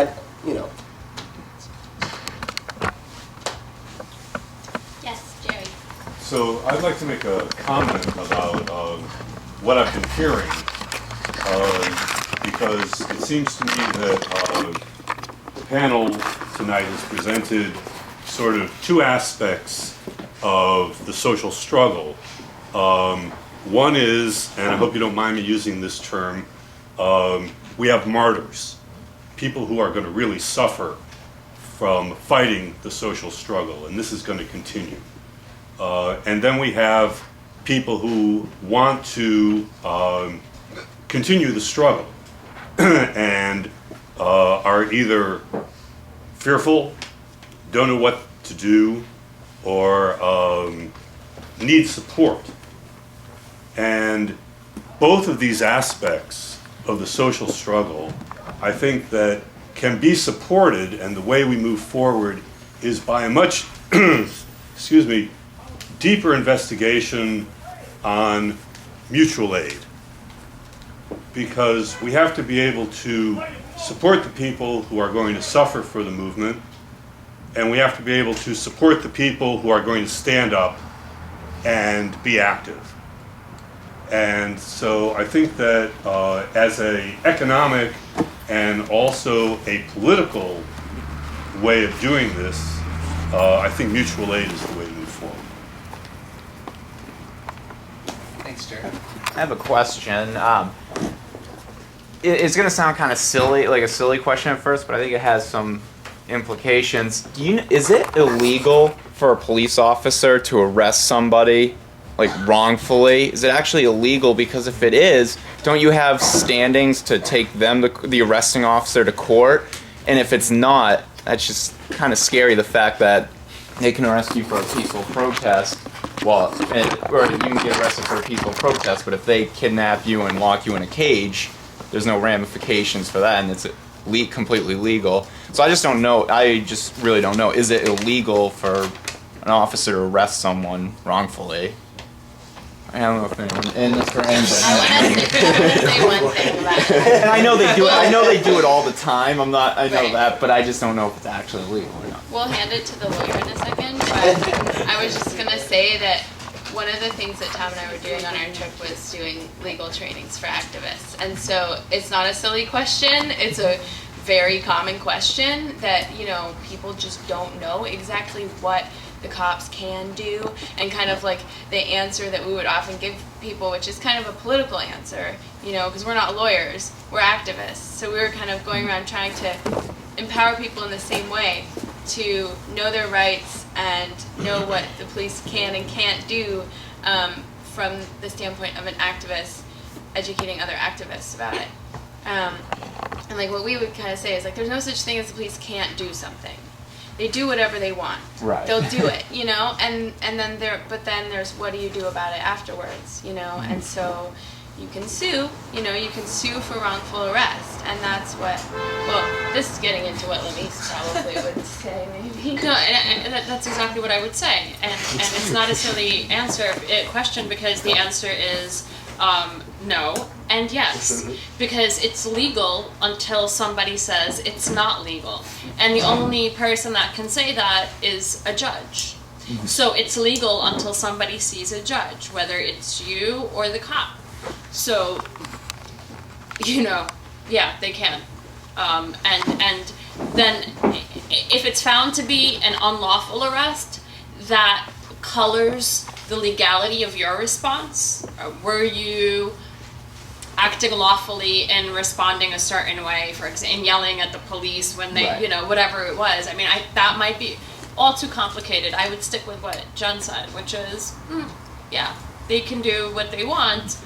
you know. Yes, Jerry. So I'd like to make a comment about what I've been hearing, because it seems to me that the panel tonight has presented sort of two aspects of the social struggle. One is, and I hope you don't mind me using this term, we have martyrs, people who are going to really suffer from fighting the social struggle, and this is going to continue. And then we have people who want to continue the struggle and are either fearful, don't know what to do, or need support. And both of these aspects of the social struggle, I think that can be supported, and the way we move forward is by a much, excuse me, deeper investigation on mutual aid. Because we have to be able to support the people who are going to suffer for the movement, and we have to be able to support the people who are going to stand up and be active. And so I think that as an economic and also a political way of doing this, I think mutual aid is the way to move forward. Thanks, Jared. I have a question. It's going to sound kind of silly, like a silly question at first, but I think it has some implications. Is it illegal for a police officer to arrest somebody, like, wrongfully? Is it actually illegal? Because if it is, don't you have standings to take them, the arresting officer, to court? And if it's not, that's just kind of scary, the fact that they can arrest you for a peaceful protest, or you can get arrested for a peaceful protest, but if they kidnap you and lock you in a cage, there's no ramifications for that, and it's completely legal. So I just don't know. I just really don't know. Is it illegal for an officer to arrest someone wrongfully? I don't know if anyone. And that's for anybody. I want to say one thing about it. And I know they do it. I know they do it all the time. I know that, but I just don't know if it's actually legal or not. We'll hand it to the lawyer in a second, but I was just gonna say that one of the things that Tom and I were doing on our trip was doing legal trainings for activists. And so it's not a silly question, it's a very common question that, you know, people just don't know exactly what the cops can do, and kind of like the answer that we would often give people, which is kind of a political answer, you know, because we're not lawyers, we're activists. So we were kind of going around trying to empower people in the same way to know their rights and know what the police can and can't do from the standpoint of an activist educating other activists about it. And like what we would kind of say is like, there's no such thing as the police can't do something. They do whatever they want. Right. They'll do it, you know, and then there's what do you do about it afterwards, you know, and so you can sue, you know, you can sue for wrongful arrest, and that's what, well, this is getting into what Lamis probably would say, maybe. No, and that's exactly what I would say, and it's not a silly question, because the answer is no and yes, because it's legal until somebody says it's not legal, and the only person that can say that is a judge. So it's legal until somebody sees a judge, whether it's you or the cop. So, you know, yeah, they can. And then if it's found to be an unlawful arrest, that colors the legality of your response. Were you acting lawfully in responding a certain way, for example, in yelling at the police when they, Right. you know, whatever it was? I mean, that might be all too complicated. I would stick with what Jen said, which is, yeah, they can do what they want,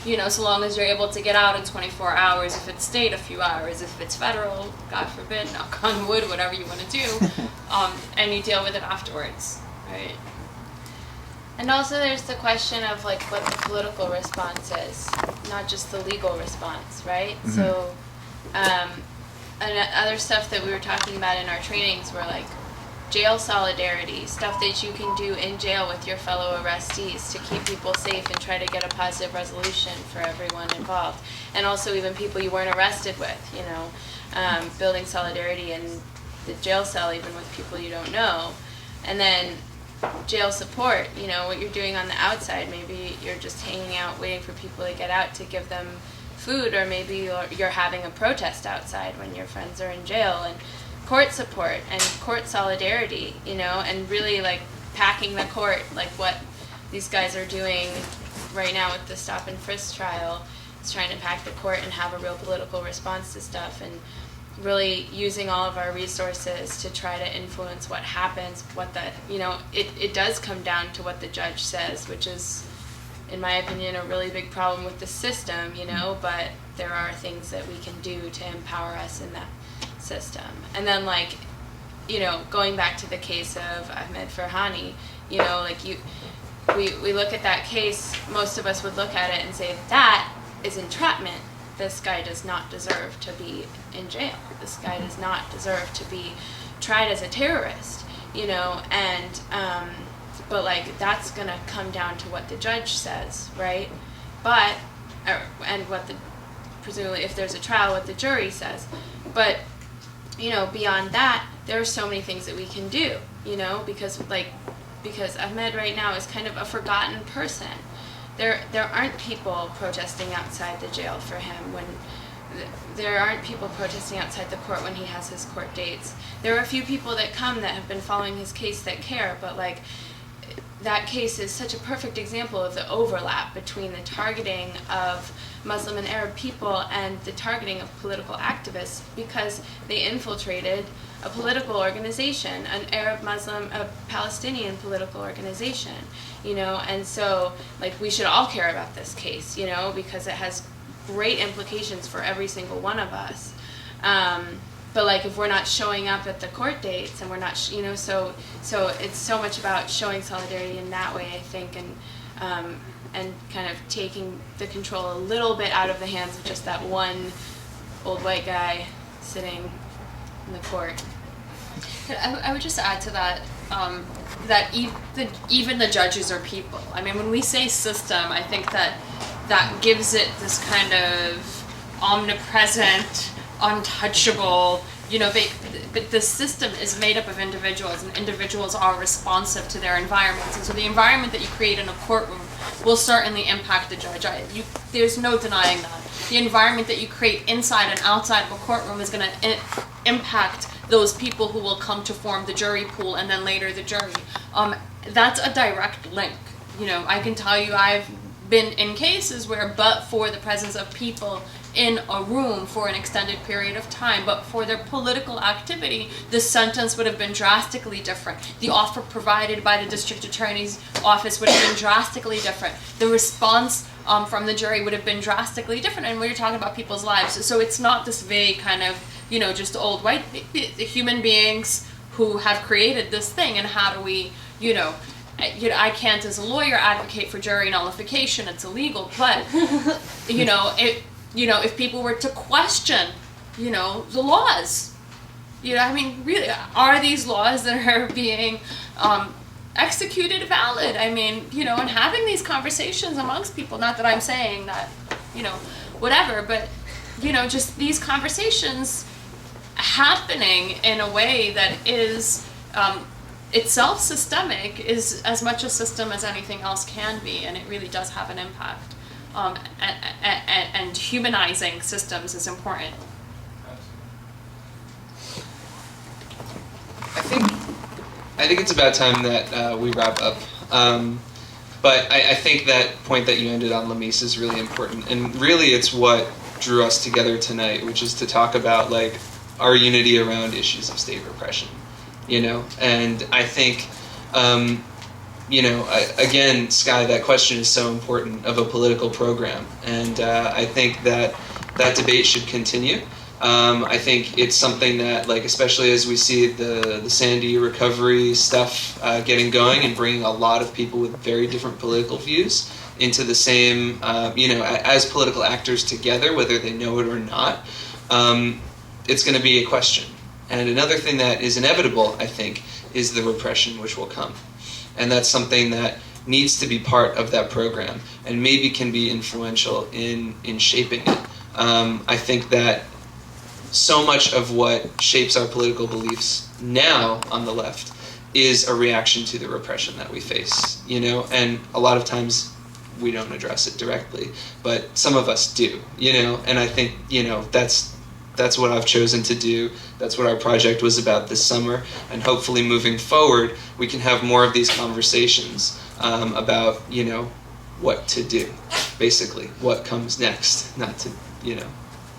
you know, so long as you're able to get out in 24 hours. If it's state, a few hours. If it's federal, God forbid, knock on wood, whatever you want to do, and you deal with it afterwards, right? And also there's the question of like what the political response is, not just the legal response, right? Mm-hmm. So, and other stuff that we were talking about in our trainings were like jail solidarity, stuff that you can do in jail with your fellow arrestees to keep people safe and try to get a positive resolution for everyone involved. And also even people you weren't arrested with, you know, building solidarity in the jail cell even with people you don't know. And then jail support, you know, what you're doing on the outside. Maybe you're just hanging out waiting for people to get out to give them food, or maybe you're having a protest outside when your friends are in jail. And court support and court solidarity, you know, and really like packing the court, like what these guys are doing right now with the Stop and Frisk trial, is trying to pack the court and have a real political response to stuff, and really using all of our resources to try to influence what happens, what the, you know, it does come down to what the judge says, which is, in my opinion, a really big problem with the system, you know, but there are things that we can do to empower us in that system. And then, like, you know, going back to the case of Ahmed Farhani, you know, like we look at that case, most of us would look at it and say, that is entrapment. This guy does not deserve to be in jail. This guy does not deserve to be tried as a terrorist, you know, and, but like, that's gonna come down to what the judge says, right? But, and what the, presumably if there's a trial, what the jury says. But, you know, beyond that, there are so many things that we can do, you know, because Ahmed right now is kind of a forgotten person. There aren't people protesting outside the jail for him when there aren't people protesting outside the court when he has his court dates. There are a few people that come that have been following his case that care, but like that case is such a perfect example of the overlap between the targeting of Muslim and Arab people and the targeting of political activists, because they infiltrated a political organization, an Arab, Muslim, a Palestinian political organization, you know, and so, like, we should all care about this case, you know, because it has great implications for every single one of us. But, like, if we're not showing up at the court dates and we're not, you know, so it's so much about showing solidarity in that way, I think, and kind of taking the control a little bit out of the hands of just that one old white guy sitting in the court. I would just add to that, that even the judges are people. I mean, when we say system, I think that gives it this kind of omnipresent, untouchable, you know, but the system is made up of individuals, and individuals are responsive to their environments. And so the environment that you create in a courtroom will certainly impact the judge. There's no denying that. The environment that you create inside and outside of a courtroom is going to impact those people who will come to form the jury pool and then later the jury. That's a direct link. You know, I can tell you I've been in cases where, but for the presence of people in a room for an extended period of time, but for their political activity, the sentence would have been drastically different. The offer provided by the district attorney's office would have been drastically different. The response from the jury would have been drastically different. And we're talking about people's lives. So it's not this vague kind of, you know, just old white human beings who have created this thing, and how do we, you know, I can't as a lawyer advocate for jury nullification, it's illegal, but, you know, if people were to question, you know, the laws, you know, I mean, really, are these laws that are being executed valid? I mean, you know, and having these conversations amongst people, not that I'm saying that, you know, whatever, but, you know, just these conversations happening in a way that is itself systemic, is as much a system as anything else can be, and it really does have an impact. And humanizing systems is important. I think it's about time that we wrap up. But I think that point that you ended on, Lamis, is really important, and really it's what drew us together tonight, which is to talk about like our unity around issues of state repression, you know. And I think, you know, again, Sky, that question is so important of a political program, and I think that that debate should continue. I think it's something that, like, especially as we see the Sandy recovery stuff getting going and bringing a lot of people with very different political views into the same, you know, as political actors together, whether they know it or not, it's going to be a question. And another thing that is inevitable, I think, is the repression which will come. And that's something that needs to be part of that program and maybe can be influential in shaping it. I think that so much of what shapes our political beliefs now on the left is a reaction to the repression that we face, you know, and a lot of times we don't address it directly, but some of us do, you know, and I think, you know, that's what I've chosen to do. That's what our project was about this summer, and hopefully moving forward, we can have more of these conversations about, you know, what to do, basically, what comes next, not to, you know,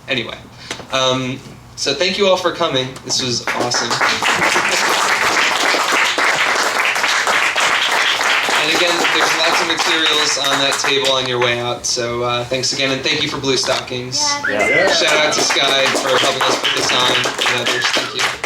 anyway. So thank you all for coming. This was awesome. And again, there's lots of materials on that table on your way out. So thanks again, and thank you for Bluestockings. Yeah. Shout out to Sky for helping us put this on, and others. Thank you.